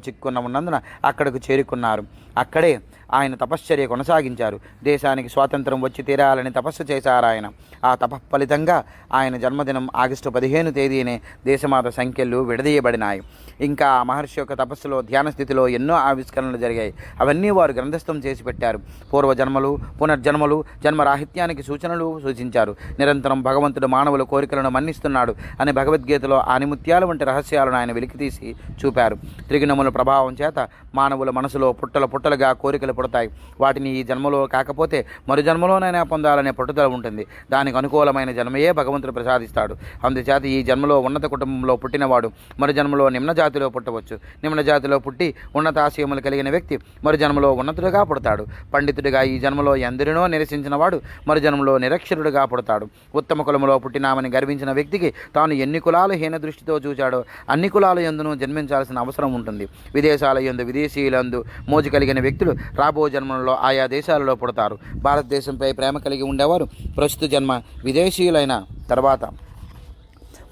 ఉన్నందున అక్కడకు చేరుకున్నారు. అక్కడే ఆయన తపశ్చర్య కొనసాగించారు. దేశానికి స్వాతంత్రం వచ్చి తీరాలని తపస్సు చేశారు ఆయన. ఆ ఫలితంగా ఆయన జన్మదినం ఆగస్టు 15 తేదీనే దేశమాత సంఖ్యలు విడదీయబడినాయి. ఇంకా ఆ మహర్షి యొక్క తపస్సులో ధ్యాన స్థితిలో ఎన్నో ఆవిష్కరణలు జరిగాయి. అవన్నీ వారు గ్రంథస్థం చేసి పెట్టారు. పూర్వజన్మలు, పునర్జన్మలు, జన్మరాహిత్యానికి సూచనలు సూచించారు. నిరంతరం భగవంతుడు మానవుల కోరికలను మన్నిస్తున్నాడు అని భగవద్గీతలో ఆనిముత్యాల వంటి రహస్యాలను ఆయన వెలికితీసి చూపారు. త్రిగుణముల ప్రభావం చేత మానవుల మనసులో పుట్టలుగా కోరికలు పుడతాయి. వాటిని ఈ జన్మలో కాకపోతే మరు జన్మలోనైనా పొందాలనే పట్టుదల ఉంటుంది. దానికి అనుకూలమైన జన్మయే భగవంతుడు ప్రసాదిస్తాడు. అందుచేత ఈ జన్మలో ఉన్నత కుటుంబంలో పుట్టినవాడు మరు జన్మలో నిమ్న జాతిలో పుట్టవచ్చు. నిమ్న జాతిలో పుట్టి ఉన్నతాశయములు కలిగిన వ్యక్తి మరు జన్మలో ఉన్నతుడిగా పుడతాడు. పండితుడిగా ఈ జన్మలో ఎందరినో నిరసించిన వాడు మరు జన్మలో నిరక్షరుడిగా పుడతాడు. ఉత్తమ కులములో పుట్టినామని గర్వించిన వ్యక్తికి తాను ఎన్ని కులాలు హీన దృష్టితో చూచాడో అన్ని కులాల యందును జన్మించాల్సిన అవసరం ఉంటుంది. విదేశాల యందు విదేశీయులందు మోజు కలిగిన వ్యక్తులు రాబో జన్మలలో ఆయా దేశాలలో పుడతారు. భారతదేశంపై ప్రేమ కలిగి ఉండేవారు ప్రస్తుత జన్మ విదేశీయులైన తర్వాత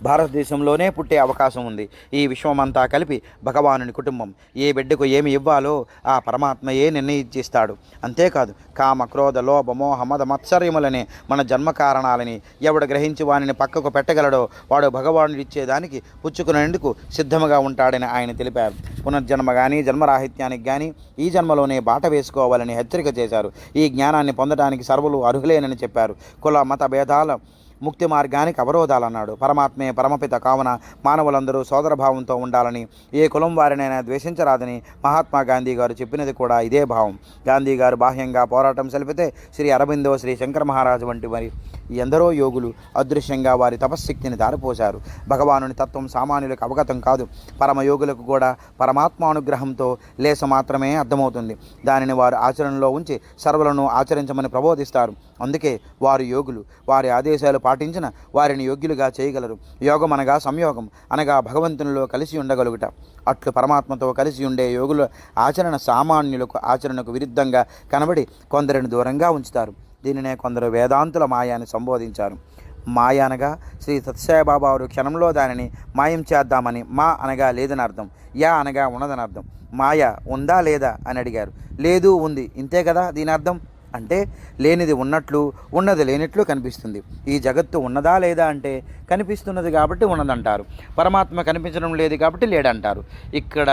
భారతదేశంలోనే పుట్టే అవకాశం ఉంది. ఈ విశ్వమంతా కలిపి భగవానుని కుటుంబం. ఏ బిడ్డకు ఏమి ఇవ్వాలో ఆ పరమాత్మయే నిర్ణయించిస్తాడు. అంతేకాదు కామ, క్రోధ, లోభ, మోహ, మద, మత్సర్యములనే మన జన్మ కారణాలని ఎవడు గ్రహించి వానిని పక్కకు పెట్టగలడో వాడు భగవానుడు ఇచ్చేదానికి పుచ్చుకునేందుకు సిద్ధముగా ఉంటాడని ఆయన తెలిపారు. పునర్జన్మ కానీ జన్మరాహిత్యానికి కానీ ఈ జన్మలోనే బాట వేసుకోవాలని హెచ్చరిక చేశారు. ఈ జ్ఞానాన్ని పొందడానికి సర్వులు అర్హులేనని చెప్పారు. కుల మత భేదాల ముక్తి మార్గానికి అవరోధాలన్నాడు. పరమాత్మే పరమపిత కావున మానవులందరూ సోదరభావంతో ఉండాలని, ఏ కులం వారినైనా ద్వేషించరాదని మహాత్మా గాంధీ గారు చెప్పినది కూడా ఇదే భావం. గాంధీ గారు బాహ్యంగా పోరాటం సలిపితే శ్రీ అరబిందో, శ్రీ శంకర మహారాజు వంటి మరి ఎందరో యోగులు అదృశ్యంగా వారి తపశ్శక్తిని దారిపోశారు. భగవానుని తత్వం సామాన్యులకు అవగతం కాదు. పరమయోగులకు కూడా పరమాత్మానుగ్రహంతో లేస మాత్రమే అర్థమవుతుంది. దానిని వారు ఆచరణలో ఉంచి సర్వులను ఆచరించమని ప్రబోధిస్తారు. అందుకే వారు యోగులు. వారి ఆదేశాలు పాటించిన వారిని యోగ్యులుగా చేయగలరు. యోగం అనగా సంయోగం, అనగా భగవంతునిలో కలిసి ఉండగలుగుట. అట్లు పరమాత్మతో కలిసి ఉండే యోగుల ఆచరణ సామాన్యులకు ఆచరణకు విరుద్ధంగా కనబడి కొందరిని దూరంగా ఉంచుతారు. దీనినే కొందరు వేదాంతుల మాయ అని సంబోధించారు. మాయ అనగా శ్రీ సత్యసాయిబాబా వారు క్షణంలో దానిని మాయం చేద్దామని, మా అనగా లేదని అర్థం, యా అనగా ఉన్నదని అర్థం. మాయ ఉందా లేదా అని అడిగారు. లేదు, ఉంది, ఇంతే కదా దీని అర్థం. అంటే లేనిది ఉన్నట్లు, ఉన్నది లేనట్లు కనిపిస్తుంది. ఈ జగత్తు ఉన్నదా లేదా అంటే కనిపిస్తున్నది కాబట్టి ఉన్నదంటారు. పరమాత్మ కనిపించడం లేదు కాబట్టి లేడంటారు. ఇక్కడ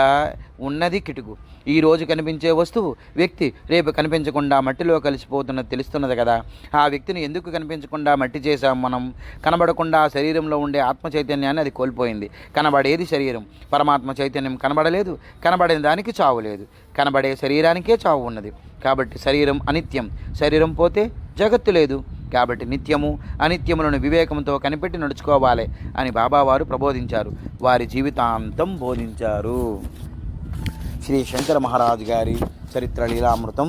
ఉన్నది కిటుకు. ఈరోజు కనిపించే వస్తువు వ్యక్తి రేపు కనిపించకుండా మట్టిలో కలిసిపోతున్నది తెలుస్తున్నది కదా. ఆ వ్యక్తిని ఎందుకు కనిపించకుండా మట్టి చేశాం మనం? కనబడకుండా శరీరంలో ఉండే ఆత్మ చైతన్యాన్ని అది కోల్పోయింది. కనబడేది శరీరం, పరమాత్మ చైతన్యం కనబడలేదు. కనబడిన దానికి చావు లేదు. కనబడే శరీరానికే చావు ఉన్నది. కాబట్టి శరీరం అనిత్యం. శరీరం పోతే జగత్తు లేదు. కాబట్టి నిత్యము అనిత్యములను వివేకంతో కనిపెట్టి నడుచుకోవాలి అని బాబావారు ప్రబోధించారు. వారి జీవితాంతం బోధించారు. శ్రీ శంకర మహారాజు గారి చరిత్ర లీలామృతం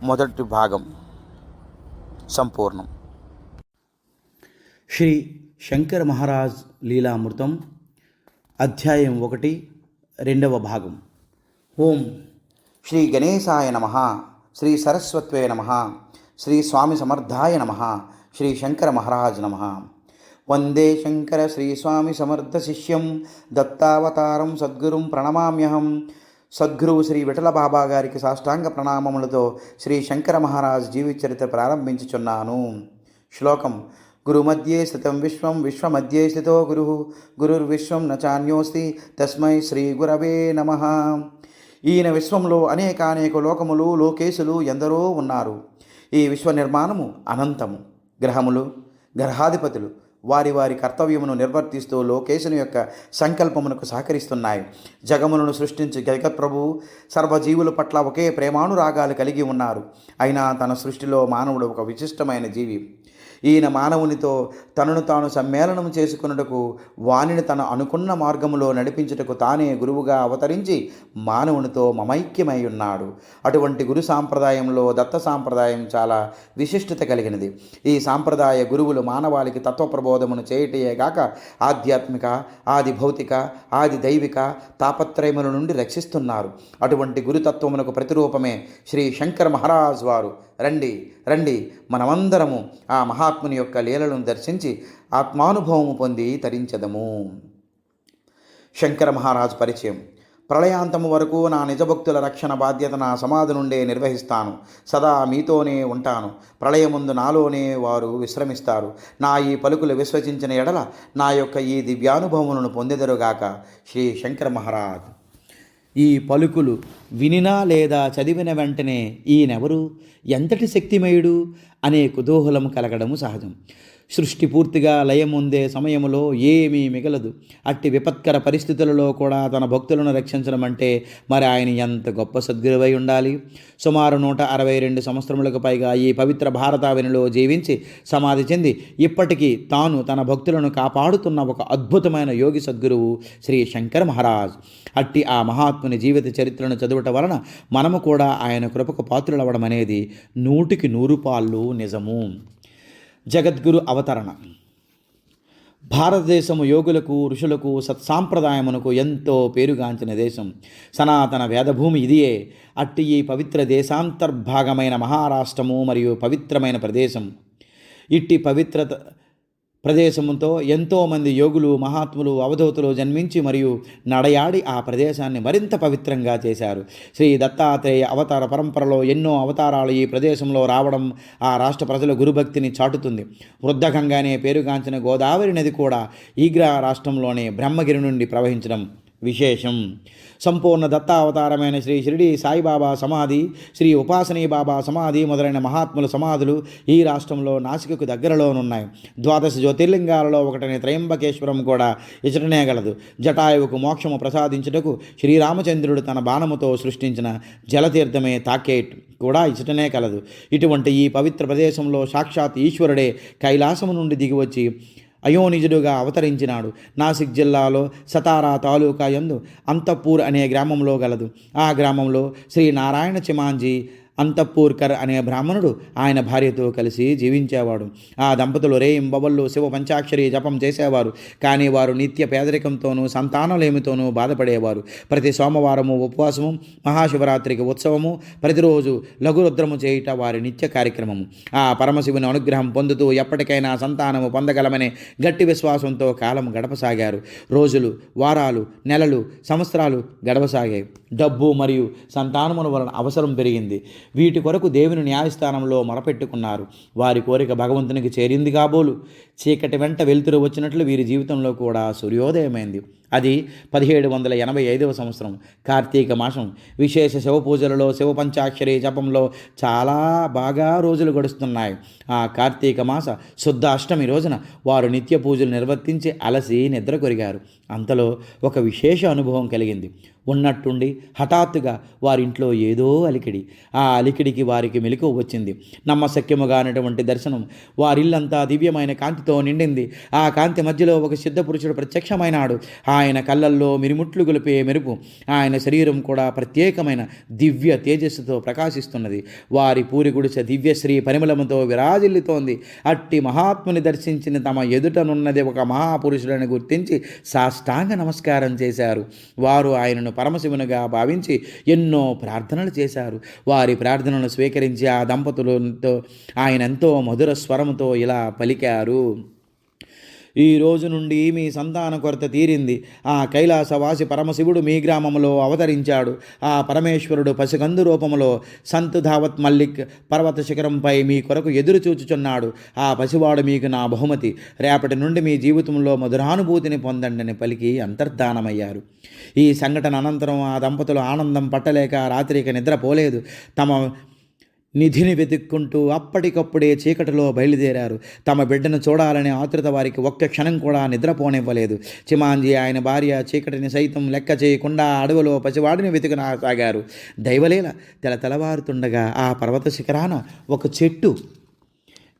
మొదటి భాగం సంపూర్ణం. శ్రీ శంకర మహారాజ్ లీలామృతం అధ్యాయం 1 2వ భాగం. ఓం శ్రీ గణేశాయ నమః, శ్రీ సరస్వత్వే నమః, శ్రీ స్వామి సమర్థాయ నమః, శ్రీ శంకర మహారాజ్ నమః. వందే శంకర శ్రీ స్వామి సమర్థ శిష్యం దత్తావతారం సద్గురుం ప్రణమామ్యహం. సద్గురువు శ్రీ విఠల బాబా గారికి సాష్టాంగ ప్రణామములతో శ్రీ శంకర మహారాజ్ జీవిత చరిత్ర ప్రారంభించుచున్నాను. శ్లోకం: గురుమధ్యే స్థితం విశ్వం విశ్వమధ్యే స్థితో గురుర్విశ్వం న చాన్యోస్తి తస్మై శ్రీ గురవే నమః. ఈయన విశ్వంలో అనేకానేక లోకములు లోకేశులు ఎందరో ఉన్నారు. ఈ విశ్వ నిర్మాణము అనంతము. గ్రహములు గ్రహాధిపతులు వారి వారి కర్తవ్యమును నిర్వర్తిస్తూ లోకేశుని యొక్క సంకల్పమునకు సహకరిస్తున్నాయి. జగములను సృష్టించి జగత్ప్రభువు సర్వజీవుల పట్ల ఒకే ప్రేమానురాగాలు కలిగి ఉన్నారు. అయినా తన సృష్టిలో మానవుడు ఒక విశిష్టమైన జీవి. ఈయన మానవునితో తనను తాను సమ్మేళనం చేసుకున్నటకు, వానిని తన అనుకున్న మార్గములో నడిపించుటకు తానే గురువుగా అవతరించి మానవునితో మమైక్యమై ఉన్నాడు. అటువంటి గురు సాంప్రదాయంలో దత్త సాంప్రదాయం చాలా విశిష్టత కలిగినది. ఈ సాంప్రదాయ గురువులు మానవాళికి తత్వప్రబోధమును చేయటయే గాక ఆధ్యాత్మిక, ఆది భౌతిక, ఆది దైవిక తాపత్రయముల నుండి రక్షిస్తున్నారు. అటువంటి గురుతత్వమునకు ప్రతిరూపమే శ్రీ శంకర మహారాజ్ వారు. రండి రండి, మనమందరము ఆ మహాత్ముని యొక్క లీలలను దర్శించి ఆత్మానుభవము పొంది తరించదము. శంకర మహారాజు పరిచయం. ప్రళయాంతము వరకు నా నిజభక్తుల రక్షణ బాధ్యత నా సమాధి నుండే నిర్వహిస్తాను. సదా మీతోనే ఉంటాను. ప్రళయముందు నాలోనే వారు విశ్రమిస్తారు. నా ఈ పలుకులు విశ్వసించిన ఎడల నా యొక్క ఈ దివ్యానుభవములను పొందెదరుగాక. శ్రీ శంకర మహారాజ్. ఈ పలుకులు వినినా లేదా చదివిన వెంటనే ఈయనెవరు, ఎంతటి శక్తిమయుడు అనే కుతూహలం కలగడము సహజం. సృష్టి పూర్తిగా లయముందే సమయములో ఏమీ మిగలదు. అట్టి విపత్కర పరిస్థితులలో కూడా తన భక్తులను రక్షించడం అంటే మరి ఆయన ఎంత గొప్ప సద్గురువై ఉండాలి. సుమారు 162 సంవత్సరములకు పైగా ఈ పవిత్ర భారతావనిలో జీవించి సమాధి చెంది ఇప్పటికీ తాను తన భక్తులను కాపాడుతున్న ఒక అద్భుతమైన యోగి సద్గురువు శ్రీ శంకర మహారాజ్. అట్టి ఆ మహాత్ముని జీవిత చరిత్రను చదువుట వలన మనము కూడా ఆయన కృపకు పాత్రులవ్వడం అనేది 100కి 100 నిజము. జగద్గురు అవతరణ. భారతదేశము యోగులకు ఋషులకు సత్సాంప్రదాయమునకు ఎంతో పేరుగాంచిన దేశం. సనాతన వేదభూమి ఇదియే. అట్టి ఈ పవిత్ర దేశాంతర్భాగమైన మహారాష్ట్రము మరియు పవిత్రమైన ప్రదేశం. ఇట్టి పవిత్రత ప్రదేశంతో ఎంతోమంది యోగులు మహాత్ములు అవధూతులు జన్మించి మరియు నడయాడి ఆ ప్రదేశాన్ని మరింత పవిత్రంగా చేశారు. శ్రీ దత్తాత్రేయ అవతార పరంపరలో ఎన్నో అవతారాలు ఈ ప్రదేశంలో రావడం ఆ రాష్ట్ర ప్రజల గురుభక్తిని చాటుతుంది. వృద్ధగంగానే పేరుగాంచిన గోదావరి నది కూడా ఈ రాష్ట్రంలోనే బ్రహ్మగిరి నుండి ప్రవహించడం విశేషం. సంపూర్ణ దత్తావతారమైన శ్రీ షిరిడి సాయిబాబా సమాధి, శ్రీ ఉపాసనీ బాబా సమాధి మొదలైన మహాత్ముల సమాధులు ఈ రాష్ట్రంలో నాసికకు దగ్గరలోనున్నాయి. 12 జ్యోతిర్లింగాలలో ఒకటనే త్రయంబకేశ్వరం కూడా ఇచటనే గలదు. జటాయువుకు మోక్షము ప్రసాదించుటకు శ్రీరామచంద్రుడు తన బాణముతో సృష్టించిన జలతీర్థమే తాకేట్ కూడా ఇచటనే కలదు. ఇటువంటి ఈ పవిత్ర ప్రదేశంలో సాక్షాత్ ఈశ్వరుడే కైలాసము నుండి దిగివచ్చి అయోనిజుడుగా అవతరించినాడు. నాసిక్ జిల్లాలో సతారా తాలూకా యందు అంతఃపూర్ అనే గ్రామంలో గలదు. ఆ గ్రామంలో శ్రీ నారాయణ చిమాంజీ అంతఃపూర్కర్ అనే బ్రాహ్మణుడు ఆయన భార్యతో కలిసి జీవించేవాడు. ఆ దంపతులు రేయింబవళ్ళు శివ పంచాక్షరి జపం చేసేవారు. కానీ వారు నిత్య పేదరికంతోనూ సంతానలేమితోనూ బాధపడేవారు. ప్రతి సోమవారము ఉపవాసము, మహాశివరాత్రికి ఉత్సవము, ప్రతిరోజు లఘురుద్రము చేయుట వారి నిత్య కార్యక్రమము. ఆ పరమశివుని అనుగ్రహం పొందుతూ ఎప్పటికైనా సంతానము పొందగలమనే గట్టి విశ్వాసంతో కాలం గడపసాగారు. రోజులు, వారాలు, నెలలు, సంవత్సరాలు గడపసాగాయి. డబ్బు మరియు సంతానముల వలన అవసరం పెరిగింది. వీటి కొరకు దేవుని న్యాయస్థానంలో మొరపెట్టుకున్నారు. వారి కోరిక భగవంతునికి చేరింది కాబోలు. చీకటి వెంట వెలుతురు వచ్చినట్లు వీరి జీవితంలో కూడా సూర్యోదయమైంది. అది 1785వ సంవత్సరం కార్తీక మాసం. విశేష శివ పూజలలో శివ పంచాక్షరి జపంలో చాలా బాగా రోజులు గడుస్తున్నాయి. ఆ కార్తీక మాస శుద్ధ అష్టమి రోజున వారు నిత్య పూజలు నిర్వర్తించి అలసి నిద్ర కొరిగారు. అంతలో ఒక విశేష అనుభవం కలిగింది. ఉన్నట్టుండి హఠాత్తుగా వారింట్లో ఏదో అలికిడి. ఆ అలికిడికి వారికి మెలకువ వచ్చింది. నమ్మశక్యముగానటువంటి దర్శనం. వారిల్లంతా దివ్యమైన కాంతితో నిండింది. ఆ కాంతి మధ్యలో ఒక సిద్ధ పురుషుడు ప్రత్యక్షమైనాడు. ఆయన కళ్ళల్లో మిరుముట్లు గొలిపే మెరుపు. ఆయన శరీరం కూడా ప్రత్యేకమైన దివ్య తేజస్సుతో ప్రకాశిస్తున్నది. వారి పూరి గుడిసె దివ్యశ్రీ పరిమళముతో విరాజిల్లుతోంది. అట్టి మహాత్ముని దర్శించిన తమ ఎదుటనున్నది ఒక మహాపురుషుడని గుర్తించి సాష్టాంగ నమస్కారం చేశారు. వారు ఆయనను పరమశివునిగా భావించి ఎన్నో ప్రార్థనలు చేశారు. వారి ప్రార్థనలు స్వీకరించి ఆ దంపతులతో ఆయన ఎంతో మధుర స్వరముతో ఇలా పలికారు: ఈ రోజు నుండి మీ సంతాన కొరత తీరింది. ఆ కైలాసవాసి పరమశివుడు మీ గ్రామంలో అవతరించాడు. ఆ పరమేశ్వరుడు పసికందు రూపంలో సంత్ ధావత్ మల్లిక్ పర్వత శిఖరంపై మీ కొరకు ఎదురు చూచుచున్నాడు. ఆ పసివాడు మీకు నా బహుమతి. రేపటి నుండి మీ జీవితంలో మధురానుభూతిని పొందండి అని పలికి అంతర్ధానమయ్యారు. ఈ సంఘటన అనంతరం ఆ దంపతులు ఆనందం పట్టలేక రాత్రికి నిద్రపోలేదు. తమ నిధిని వెతుక్కుంటూ అప్పటికప్పుడే చీకటిలో బయలుదేరారు. తమ బిడ్డను చూడాలనే ఆతృత వారికి ఒక్క క్షణం కూడా నిద్రపోనివ్వలేదు. చిమాంజీ ఆయన భార్య చీకటిని సైతం లెక్క చేయకుండా అడవిలో పసివాడిని వెతుకునసాగారు. దైవలీల తెలవారుతుండగా ఆ పర్వత శిఖరాన ఒక చెట్టు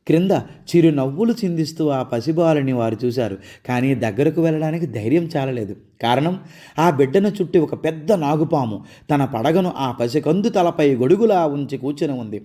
క్రింద చిరు నవ్వులు చిందిస్తూ ఆ పసిబాలని వారు చూశారు. కానీ దగ్గరకు వెళ్ళడానికి ధైర్యం చాలలేదు. కారణం, ఆ బిడ్డను చుట్టి ఒక పెద్ద నాగుపాము తన పడగను ఆ పసికందు తలపై గొడుగులా ఉంచి కూర్చుని ఉంది.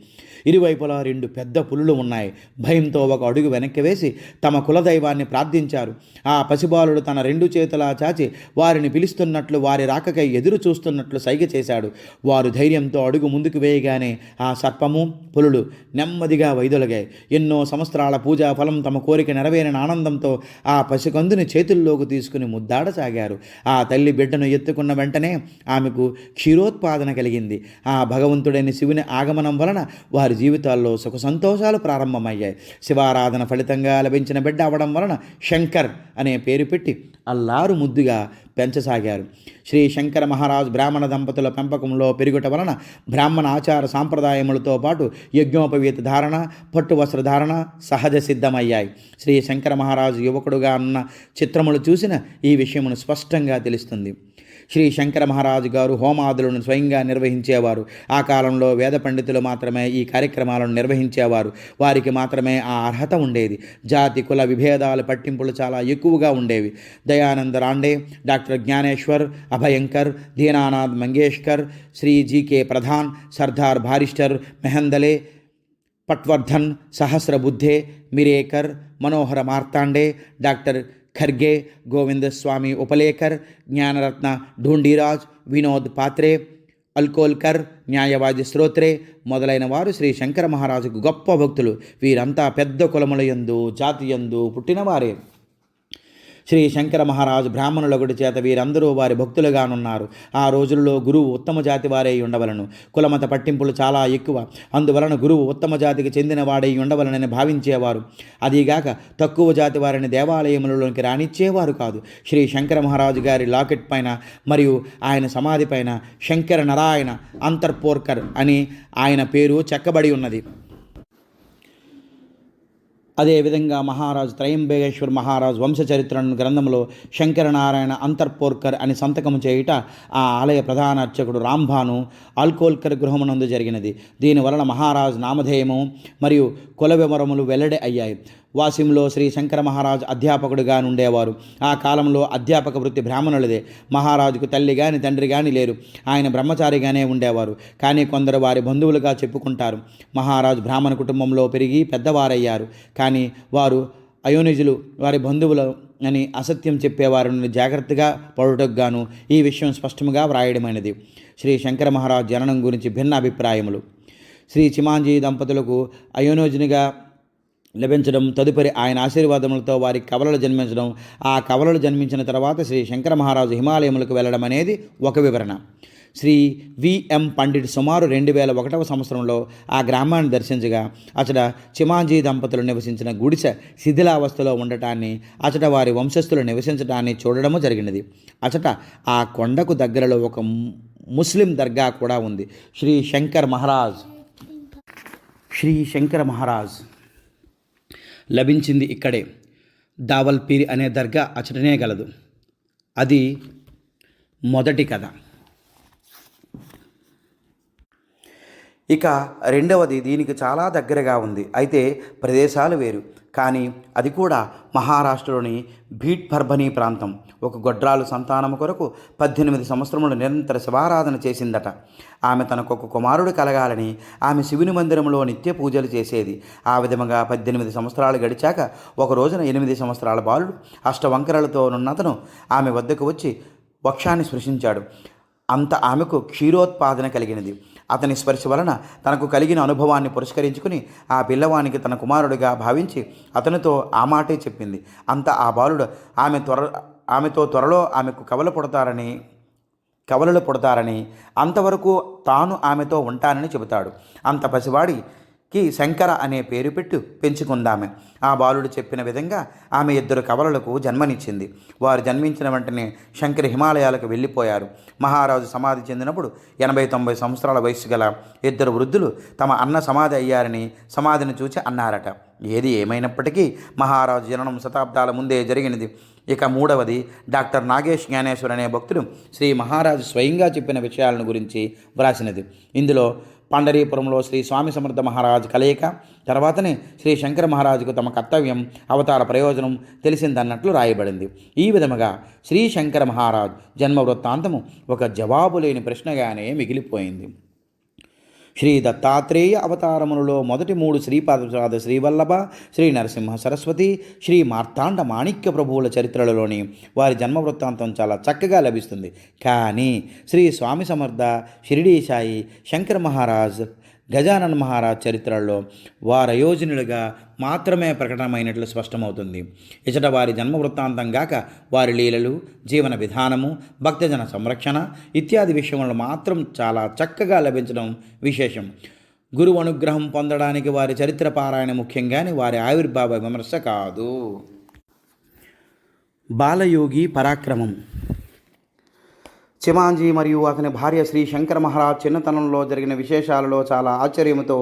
ఇరువైపులా 2 పెద్ద పులులు ఉన్నాయి. భయంతో ఒక అడుగు వెనక్కి వేసి తమ కులదైవాన్ని ప్రార్థించారు. ఆ పసిబాలుడు తన 2 చేతులా చాచి వారిని పిలుస్తున్నట్లు, వారి రాకకై ఎదురు చూస్తున్నట్లు సైగ చేశాడు. వారు ధైర్యంతో అడుగు ముందుకు వేయగానే ఆ సర్పము, పులులు నెమ్మదిగా వైదొలగాయి. ఎన్నో సంవత్సరాల పూజా ఫలం తమ కోరిక నెరవేరిన ఆనందంతో ఆ పసికందుని చేతుల్లోకి తీసుకుని ముద్దాడసాగారు. ఆ తల్లి బిడ్డను ఎత్తుకున్న వెంటనే ఆమెకు క్షీరోత్పాదన కలిగింది. ఆ భగవంతుడైన శివుని ఆగమనం వలన వారి జీవితాల్లో సుఖ సంతోషాలు ప్రారంభమయ్యాయి. శివారాధన ఫలితంగా లభించిన బిడ్డ అవడం వలన శంకర్ అనే పేరు పెట్టి అల్లారు ముద్దుగా పెంచసాగారు. శ్రీ శంకర మహారాజ్ బ్రాహ్మణ దంపతుల పెంపకంలో పెరుగుట వలన బ్రాహ్మణ ఆచార సాంప్రదాయములతో పాటు యజ్ఞోపవీత ధారణ, పట్టు వస్త్రధారణ సహజ సిద్ధమయ్యాయి. శ్రీ శంకర మహారాజు యువకుడుగా ఉన్న చిత్రములు చూసిన ఈ విషయమును స్పష్టంగా తెలుస్తుంది. శ్రీ శంకర మహారాజు గారు హోమాదులను స్వయంగా నిర్వహించేవారు. ఆ కాలంలో వేద పండితులు మాత్రమే ఈ కార్యక్రమాలను నిర్వహించేవారు. వారికి మాత్రమే ఆ అర్హత ఉండేది. జాతి కుల విభేదాల పట్టింపులు చాలా ఎక్కువగా ఉండేవి. Dayananda Rande, doctor Gyaneshwar, Abhyankar, Dinanath Mangeshkar, Shri G K Pradhan, Sardar barrister Mehendale, Patwardhan, Sahasrabuddhe, Mirekar, Manohara Martande, doctor Kharge, Govinda Swami Upalekar, Gyanaratna Dhundiraj, Vinod Patre, Alkolkar, న్యాయవాది శ్రోత్రే మొదలైన వారు శ్రీ శంకర మహారాజుకు గొప్ప భక్తులు. వీరంతా పెద్ద కులముల యందు జాతి యందు పుట్టినవారే. శ్రీ శంకర మహారాజు బ్రాహ్మణులొకటి చేత వీరందరూ వారి భక్తులుగానున్నారు. ఆ రోజుల్లో గురువు ఉత్తమ జాతి వారై ఉండవలను. కులమత పట్టింపులు చాలా ఎక్కువ. అందువలన గురువు ఉత్తమ జాతికి చెందిన వాడై ఉండవలనని భావించేవారు. అదీగాక తక్కువ జాతి వారిని దేవాలయములలోకి రానిచ్చేవారు కాదు. శ్రీ శంకర మహారాజు గారి లాకెట్ పైన మరియు ఆయన సమాధి పైన శంకర నారాయణ అంతర్పోర్కర్ అని ఆయన పేరు చెక్కబడి ఉన్నది. అదేవిధంగా మహారాజు త్రయంబకేశ్వర్ మహారాజు వంశచరిత్రను గ్రంథంలో శంకరనారాయణ అంతర్పోర్కర్ అని సంతకం చేయుట ఆ ఆలయ ప్రధాన అర్చకుడు రాంభాను అల్కోల్కర్ గృహమునందు జరిగినది. దీనివలన మహారాజు నామధేయము మరియు కుల వివరములు వెల్లడి అయ్యాయి. వాసింలో శ్రీ శంకర మహారాజు అధ్యాపకుడిగా ఉండేవారు. ఆ కాలంలో అధ్యాపక వృత్తి బ్రాహ్మణులదే. మహారాజుకు తల్లి కానీ తండ్రి కానీ లేరు. ఆయన బ్రహ్మచారిగానే ఉండేవారు. కానీ కొందరు వారి బంధువులుగా చెప్పుకుంటారు. మహారాజు బ్రాహ్మణ కుటుంబంలో పెరిగి పెద్దవారయ్యారు. కానీ వారు అయోనిజులు వారి బంధువులు అని అసత్యం చెప్పేవారిని జాగ్రత్తగా పడుటకు గాను ఈ విషయం స్పష్టంగా వ్రాయడమైనది. శ్రీ శంకర మహారాజు జననం గురించి భిన్న అభిప్రాయములు. శ్రీ చిమాంజీ దంపతులకు అయోనిజునిగా లభించడం, తదుపరి ఆయన ఆశీర్వాదములతో వారికి కవలలు జన్మించడం, ఆ కవలలు జన్మించిన తర్వాత శ్రీ శంకర మహారాజు హిమాలయములకు వెళ్ళడం అనేది ఒక వివరణ. శ్రీ విఎం పండిట్ సుమారు 2001 సంవత్సరంలో ఆ గ్రామాన్ని దర్శించగా అచట చిమాంజీ దంపతులు నివసించిన గుడిసె శిథిలావస్థలో ఉండటాన్ని, అచట వారి వంశస్థులు నివసించడాన్ని చూడడము జరిగినది. అచట ఆ కొండకు దగ్గరలో ఒక ముస్లిం దర్గా కూడా ఉంది. శ్రీ శంకర మహారాజ్ లభించింది ఇక్కడే. దావల్పీర్ అనే దర్గా అచటనే గలదు. అది మొదటి కథ. ఇక రెండవది దీనికి చాలా దగ్గరగా ఉంది. అయితే ప్రదేశాలు వేరు. కానీ అది కూడా మహారాష్ట్రలోని భీట్ పర్భనీ ప్రాంతం. ఒక గొడ్రాలు సంతానము కొరకు 18 సంవత్సరములు నిరంతర శివారాధన చేసిందట. ఆమె తనకు ఒక కుమారుడు కలగాలని ఆమె శివుని మందిరంలో నిత్య పూజలు చేసేది. ఆ విధముగా 18 సంవత్సరాలు గడిచాక ఒక రోజున 8 సంవత్సరాల బాలుడు అష్టవంకరలతో నున్నతను ఆమె వద్దకు వచ్చి వక్షాన్ని స్పృశించాడు. అంత ఆమెకు క్షీరోత్పాదన కలిగినది. అతని స్పర్శ వలన తనకు కలిగిన అనుభవాన్ని పురస్కరించుకుని ఆ పిల్లవానికి తన కుమారుడిగా భావించి అతనితో ఆ మాటే చెప్పింది. అంత ఆ బాలుడు ఆమెతో త్వరలో ఆమెకు కవలలు పుడతారని అంతవరకు తాను ఆమెతో ఉంటానని చెబుతాడు. అంత పసివాడికి శంకర అనే పేరు పెట్టి పెంచుకుందామె. ఆ బాలుడు చెప్పిన విధంగా ఆమె 2 కవలలకు జన్మనిచ్చింది. వారు జన్మించిన వెంటనే శంకర హిమాలయాలకు వెళ్ళిపోయారు. మహారాజు సమాధి చెందినప్పుడు 80-90 సంవత్సరాల వయస్సు గల 2 వృద్ధులు తమ అన్న సమాధి అయ్యారని సమాధిని చూచి అన్నారట. ఏది ఏమైనప్పటికీ మహారాజు జననం శతాబ్దాల ముందే జరిగినది. ఇక 3వది డాక్టర్ నాగేష్ జ్ఞానేశ్వర్ అనే భక్తుడు శ్రీ మహారాజు స్వయంగా చెప్పిన విషయాలను గురించి వ్రాసినది. ఇందులో పండరీపురంలో శ్రీ స్వామి సమర్థ మహారాజు కలయిక, తర్వాతనే శ్రీ శంకర మహారాజుకు తమ కర్తవ్యం, అవతార ప్రయోజనం తెలిసిందన్నట్లు రాయబడింది. ఈ విధముగా శ్రీ శంకర మహారాజు జన్మ వృత్తాంతము ఒక జవాబు లేని ప్రశ్నగానే మిగిలిపోయింది. శ్రీ దత్తాత్రేయ అవతారములలో మొదటి 3 శ్రీపాద శ్రీవల్లభ, శ్రీ నరసింహ సరస్వతి, శ్రీ మార్తాండ మాణిక్య ప్రభువుల చరిత్రలలోని వారి జన్మ వృత్తాంతం చాలా చక్కగా లభిస్తుంది. కానీ శ్రీ స్వామి సమర్థ, షిరిడీ సాయి, శంకర మహారాజ్, గజానన్ మహారాజ్ చరిత్రల్లో వారయోజనులుగా మాత్రమే ప్రకటమైనట్లు స్పష్టమవుతుంది. ఇచట వారి జన్మ వృత్తాంతం గాక వారి లీలలు, జీవన విధానము, భక్తజన సంరక్షణ ఇత్యాది విషయంలో మాత్రం చాలా చక్కగా లభించడం విశేషం. గురువు అనుగ్రహం పొందడానికి వారి చరిత్ర పారాయణ ముఖ్యంగాని వారి ఆవిర్భావ విమర్శ కాదు. బాలయోగి పరాక్రమం. చిమాంజీ మరియు అతని భార్య శ్రీ శంకర మహారాజ్ చిన్నతనంలో జరిగిన విశేషాలలో చాలా ఆశ్చర్యంతో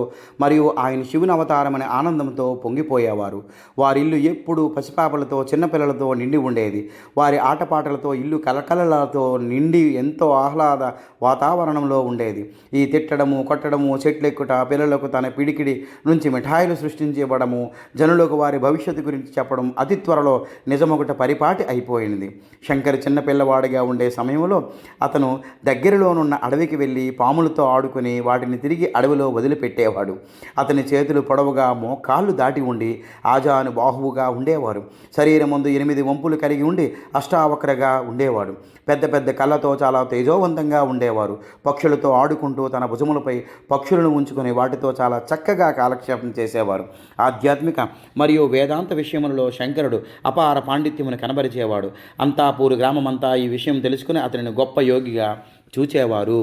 మరియు ఆయన శివుని అవతారమనే ఆనందంతో పొంగిపోయేవారు. వారి ఇల్లు ఎప్పుడూ పసిపాపలతో, చిన్నపిల్లలతో నిండి ఉండేది. వారి ఆటపాటలతో ఇల్లు కలకలలతో నిండి ఎంతో ఆహ్లాద వాతావరణంలో ఉండేది. ఈ తిట్టడము, కొట్టడము, చెట్లెక్కుట, పిల్లలకు తన పిడికిడి నుంచి మిఠాయిలు సృష్టించబడము, జనులకు వారి భవిష్యత్తు గురించి చెప్పడం అతి త్వరలో నిజమొకట పరిపాటి అయిపోయింది. శంకర్ చిన్నపిల్లవాడిగా ఉండే సమయంలో అతను దగ్గరలోనున్న అడవికి వెళ్ళి పాములతో ఆడుకుని వాటిని తిరిగి అడవిలో వదిలిపెట్టేవాడు. అతని చేతులు పొడవుగా మోకాళ్ళు దాటి ఉండి ఆజాను బాహువుగా ఉండేవారు. శరీరం ముందు 8 వంపులు కలిగి ఉండి అష్టావక్రగా ఉండేవాడు. పెద్ద పెద్ద కళ్ళతో చాలా తేజోవంతంగా ఉండేవారు. పక్షులతో ఆడుకుంటూ తన భుజములపై పక్షులను ఉంచుకొని వాటితో చాలా చక్కగా కాలక్షేపం చేసేవారు. ఆధ్యాత్మిక మరియు వేదాంత విషయములలో శంకరుడు అపార పాండిత్యమును కనబరిచేవాడు. అంతాపూరు గ్రామమంతా ఈ విషయం తెలుసుకుని అతనిని గొప్ప యోగిగా చూచేవారు.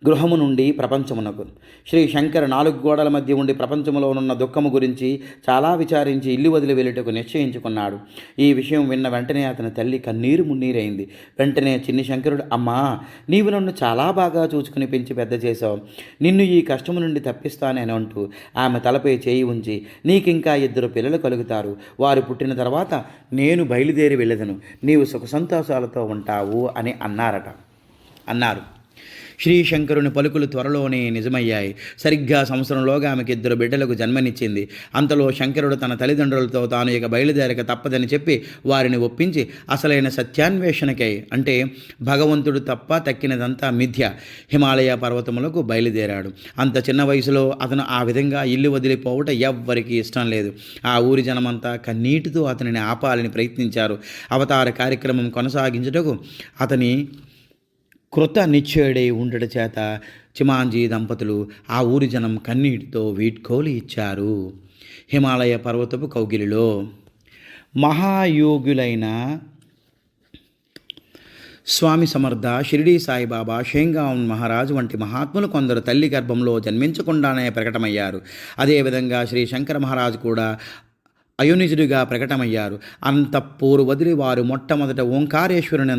గృహము నుండి ప్రపంచమునకు. శ్రీ శంకర్ 4 గోడల మధ్య ఉండి ప్రపంచంలోనున్న దుఃఖము గురించి చాలా విచారించి ఇల్లు వదిలి వెళ్ళుటకు నిశ్చయించుకున్నాడు. ఈ విషయం విన్న వెంటనే అతని తల్లి కన్నీరు మున్నీరైంది. వెంటనే చిన్ని శంకరుడు, అమ్మా, నీవు నన్ను చాలా బాగా చూసుకుని పెంచి పెద్ద చేశావు. నిన్ను ఈ కష్టము నుండి తప్పిస్తానని అంటూ ఆమె తలపై చేయి ఉంచి, నీకింకా 2 పిల్లలు కలుగుతారు. వారు పుట్టిన తర్వాత నేను బయలుదేరి వెళ్ళదను. నీవు సుఖ సంతోషాలతో ఉంటావు అని అన్నారు. శ్రీశంకరుని పలుకులు త్వరలోనే నిజమయ్యాయి. సరిగ్గా సంవత్సరంలోగా ఆమెకు 2 బిడ్డలకు జన్మనిచ్చింది. అంతలో శంకరుడు తన తల్లిదండ్రులతో తాను ఇక బయలుదేరక తప్పదని చెప్పి వారిని ఒప్పించి అసలైన సత్యాన్వేషణకై, అంటే భగవంతుడు తప్ప తక్కినదంతా మిథ్య, హిమాలయ పర్వతములకు బయలుదేరాడు. అంత చిన్న వయసులో అతను ఆ విధంగా ఇల్లు వదిలిపోవట ఎవ్వరికీ ఇష్టం లేదు. ఆ ఊరి జనమంతా కన్నీటితో అతనిని ఆపాలని ప్రయత్నించారు. అవతార కార్యక్రమం కొనసాగించుటకు అతని కృత నిశ్చయుడై ఉండట చేత చిమాంజీ దంపతులు ఆ ఊరి జనం కన్నీటితో వీడ్కోలు ఇచ్చారు. హిమాలయ పర్వతపు కౌగిలిలో మహాయోగులైన స్వామి సమర్థ, షిరిడీ సాయిబాబా, షేంగాన్ మహారాజు వంటి మహాత్ములు కొందరు తల్లి గర్భంలో జన్మించకుండానే ప్రకటమయ్యారు. అదేవిధంగా శ్రీ శంకర మహారాజు కూడా అయోనిజుడిగా ప్రకటమయ్యారు. అంతఃపురు వదిలి వారు మొట్టమొదట ఓంకారేశ్వరుని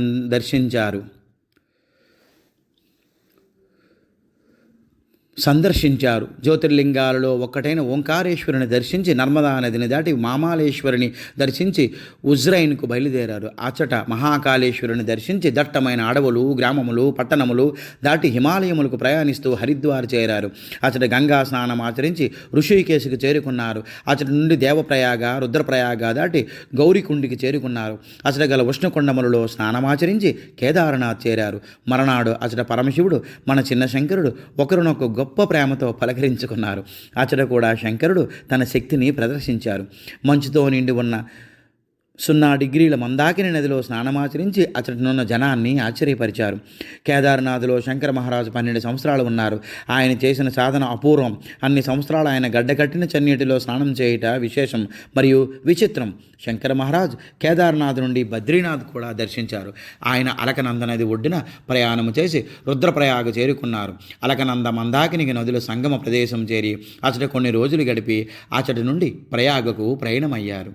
సందర్శించారు. జ్యోతిర్లింగాలలో ఒక్కటైన ఓంకారేశ్వరుని దర్శించి నర్మదా నదిని దాటి మామాలేశ్వరిని దర్శించి ఉజ్రైన్కు బయలుదేరారు. అచ్చట మహాకాళేశ్వరుని దర్శించి దట్టమైన అడవులు, గ్రామములు, పట్టణములు దాటి హిమాలయములకు ప్రయాణిస్తూ హరిద్వార్ చేరారు. అచ్చట గంగా స్నానం ఆచరించి ఋషికేశుకు చేరుకున్నారు. అచ్చట నుండి దేవప్రయాగ, రుద్రప్రయాగ దాటి గౌరీకుండికి చేరుకున్నారు. అచ్చట గల ఉష్ణకొండములలో స్నానమాచరించి కేదారనాథ్ చేరారు. మరనాడు అచ్చట పరమశివుడు, మన చిన్న శంకరుడు ఒకరినొక గొప్ప ప్రేమతో పలకరించుకున్నారు. అచ్చట కూడా శంకరుడు తన శక్తిని ప్రదర్శించారు. మంచుతో నిండి ఉన్న డిగ్రీల మందాకిని నదిలో స్నానమాచరించి అతడినున్న జనాన్ని ఆశ్చర్యపరిచారు. కేదార్నాథ్లో శంకర మహారాజు 12 సంవత్సరాలు ఉన్నారు. ఆయన చేసిన సాధన అపూర్వం. అన్ని సంవత్సరాలు ఆయన గడ్డకట్టిన చన్నీటిలో స్నానం చేయుట విశేషం మరియు విచిత్రం. శంకర మహారాజ్ కేదార్నాథ్ నుండి బద్రీనాథ్ కూడా దర్శించారు. ఆయన అలకనంద నది ఒడ్డున ప్రయాణం చేసి రుద్రప్రయాగ చేరుకున్నారు. అలకనంద మందాకినికి నదుల సంగమ ప్రదేశం చేరి అతడు కొన్ని రోజులు గడిపి అతడి నుండి ప్రయాగకు ప్రయాణమయ్యారు.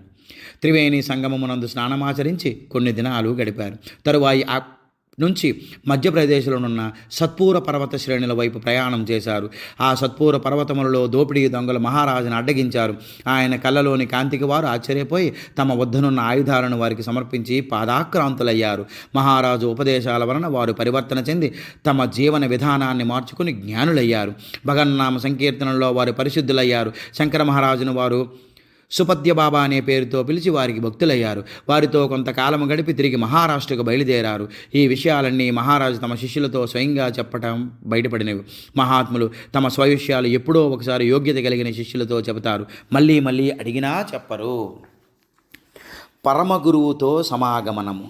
త్రివేణి సంగమమునందు స్నానమాచరించి కొన్ని దినాలు గడిపారు. తరువాయి నుంచి మధ్యప్రదేశ్లోనున్న సత్పూర పర్వత శ్రేణుల వైపు ప్రయాణం చేశారు. ఆ సత్పూర పర్వతములలో దోపిడీ దొంగలు మహారాజును అడ్డగించారు. ఆయన కళ్ళలోని కాంతికి వారు ఆశ్చర్యపోయి తమ వద్దనున్న ఆయుధాలను వారికి సమర్పించి పాదాక్రాంతులయ్యారు. మహారాజు ఉపదేశాల వలన వారు పరివర్తన చెంది తమ జీవన విధానాన్ని మార్చుకుని జ్ఞానులయ్యారు. భగన్నామ సంకీర్తనలో వారు పరిశుద్ధులయ్యారు. శంకర మహారాజును వారు సుపద్య బాబా అనే పేరుతో పిలిచి వారికి భక్తులయ్యారు. వారితో కొంతకాలం గడిపి తిరిగి మహారాష్ట్రకు బయలుదేరారు. ఈ విషయాలన్నీ మహారాజు తమ శిష్యులతో స్వయంగా చెప్పటం బయటపడినవి. మహాత్ములు తమ స్వవిషయాలు ఎప్పుడో ఒకసారి యోగ్యత కలిగిన శిష్యులతో చెబుతారు, మళ్ళీ మళ్ళీ అడిగినా చెప్పరు. పరమగురువుతో సమాగమనము.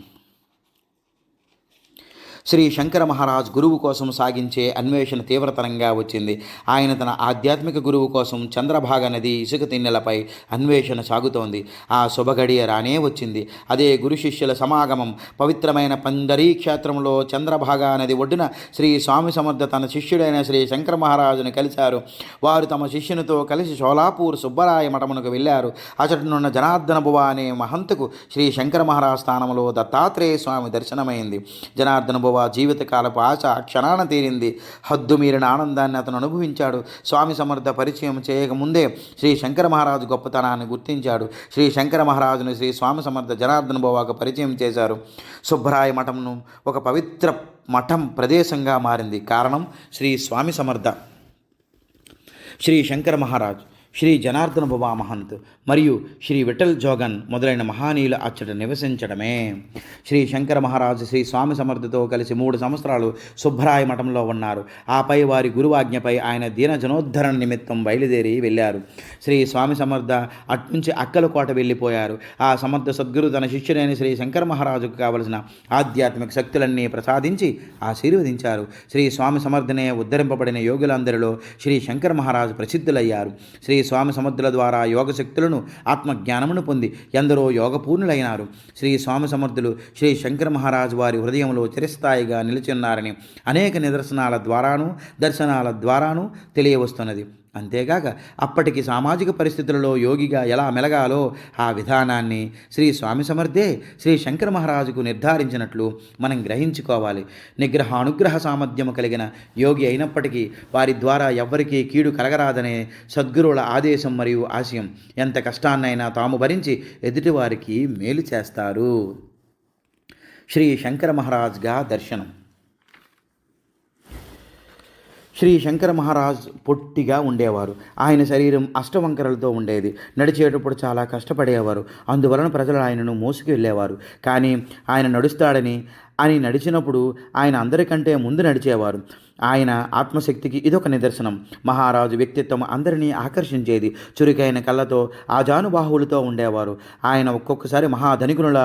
శ్రీ శంకర మహారాజ్ గురువు కోసం సాగించే అన్వేషణ తీవ్రతరంగా వచ్చింది. ఆయన తన ఆధ్యాత్మిక గురువు కోసం చంద్రభాగ నది ఇసుక తిన్నెలపై అన్వేషణ సాగుతోంది. ఆ శుభగడియ రానే వచ్చింది. అదే గురు శిష్యుల సమాగమం. పవిత్రమైన పండరీ క్షేత్రంలో చంద్రభాగ నది ఒడ్డున శ్రీ స్వామి సమర్థ తన శిష్యుడైన శ్రీ శంకర మహారాజును కలిశారు. వారు తమ శిష్యునితో కలిసి షోలాపూర్ సుబ్బరాయ మఠమునకు వెళ్ళారు. అచటనున్న జనార్దన బువ అనే మహంతుకు శ్రీ శంకర మహారాజ్ స్థానంలో దత్తాత్రేయ స్వామి దర్శనమైంది. జనార్దన బువ జీవితకాలపు ఆశ క్షణాన తీరింది. హద్దు మీరిన ఆనందాన్ని అతను అనుభవించాడు. స్వామి సమర్థ పరిచయం చేయకముందే శ్రీ శంకర మహారాజు గొప్పతనాన్ని గుర్తించాడు. శ్రీ శంకర మహారాజును శ్రీ స్వామి సమర్థ జనార్దన బోవాకు పరిచయం చేశారు. సుబ్బరాయ మఠంను ఒక పవిత్ర మఠం ప్రదేశంగా మారింది. కారణం శ్రీ స్వామి సమర్థ, శ్రీ శంకర మహారాజ్, శ్రీ జనార్దన బువ మహంత్ మరియు శ్రీ విఠల్ జోగన్ మొదలైన మహానీయులు అచ్చట నివసించడమే. శ్రీ శంకర మహారాజు శ్రీ స్వామి సమర్థతో కలిసి 3 సంవత్సరాలు సుబ్బరాయ మఠంలో ఉన్నారు. ఆపై వారి గురువాజ్ఞపై ఆయన దీన జనోద్ధరణ నిమిత్తం బయలుదేరి వెళ్ళారు. శ్రీ స్వామి సమర్థ అట్నుంచి అక్కలకోట వెళ్ళిపోయారు. ఆ సమర్థ సద్గురు తన శిష్యుడైన శ్రీ శంకర మహారాజుకు కావలసిన ఆధ్యాత్మిక శక్తులన్నీ ప్రసాదించి ఆశీర్వదించారు. శ్రీ స్వామి సమర్థనే ఉద్ధరింపబడిన యోగులందరిలో శ్రీ శంకర మహారాజు ప్రసిద్ధులయ్యారు. శ్రీ స్వామి సమర్థుల ద్వారా యోగశక్తులను ఆత్మజ్ఞానమును పొంది ఎందరో యోగపూర్ణులైనారు. శ్రీ స్వామి సమర్థులు శ్రీ శంకర మహారాజు వారి హృదయంలో చిరస్థాయిగా నిలిచిన్నారని అనేక నిదర్శనాల ద్వారాను దర్శనాల ద్వారాను తెలియవస్తున్నది. అంతేగాక అప్పటికి సామాజిక పరిస్థితులలో యోగిగా ఎలా మెలగాలో ఆ విధానాన్ని శ్రీ స్వామి సమర్థే శ్రీ శంకర మహారాజుకు నిర్ధారించినట్లు మనం గ్రహించుకోవాలి. నిగ్రహానుగ్రహ సామర్థ్యము కలిగిన యోగి అయినప్పటికీ వారి ద్వారా ఎవ్వరికీ కీడు కలగరాదనే సద్గురువుల ఆదేశం మరియు ఆశయం. ఎంత కష్టాన్నైనా తాము భరించి ఎదుటివారికి మేలు చేస్తారు. శ్రీ శంకర మహారాజ్గా దర్శనం. శ్రీ శంకర మహారాజ్ పొట్టిగా ఉండేవారు. ఆయన శరీరం అష్టవంకరలతో ఉండేది. నడిచేటప్పుడు చాలా కష్టపడేవారు. అందువలన ప్రజలు ఆయనను మోసుకు వెళ్ళేవారు. కానీ ఆయన నడుస్తాడని నడిచినప్పుడు ఆయన అందరికంటే ముందు నడిచేవారు. ఆయన ఆత్మశక్తికి ఇదొక నిదర్శనం. మహారాజు వ్యక్తిత్వం అందరినీ ఆకర్షించేది. చురుకైన కళ్ళతో ఆజానుబాహువులతో ఉండేవారు. ఆయన ఒక్కొక్కసారి మహాధనికునుల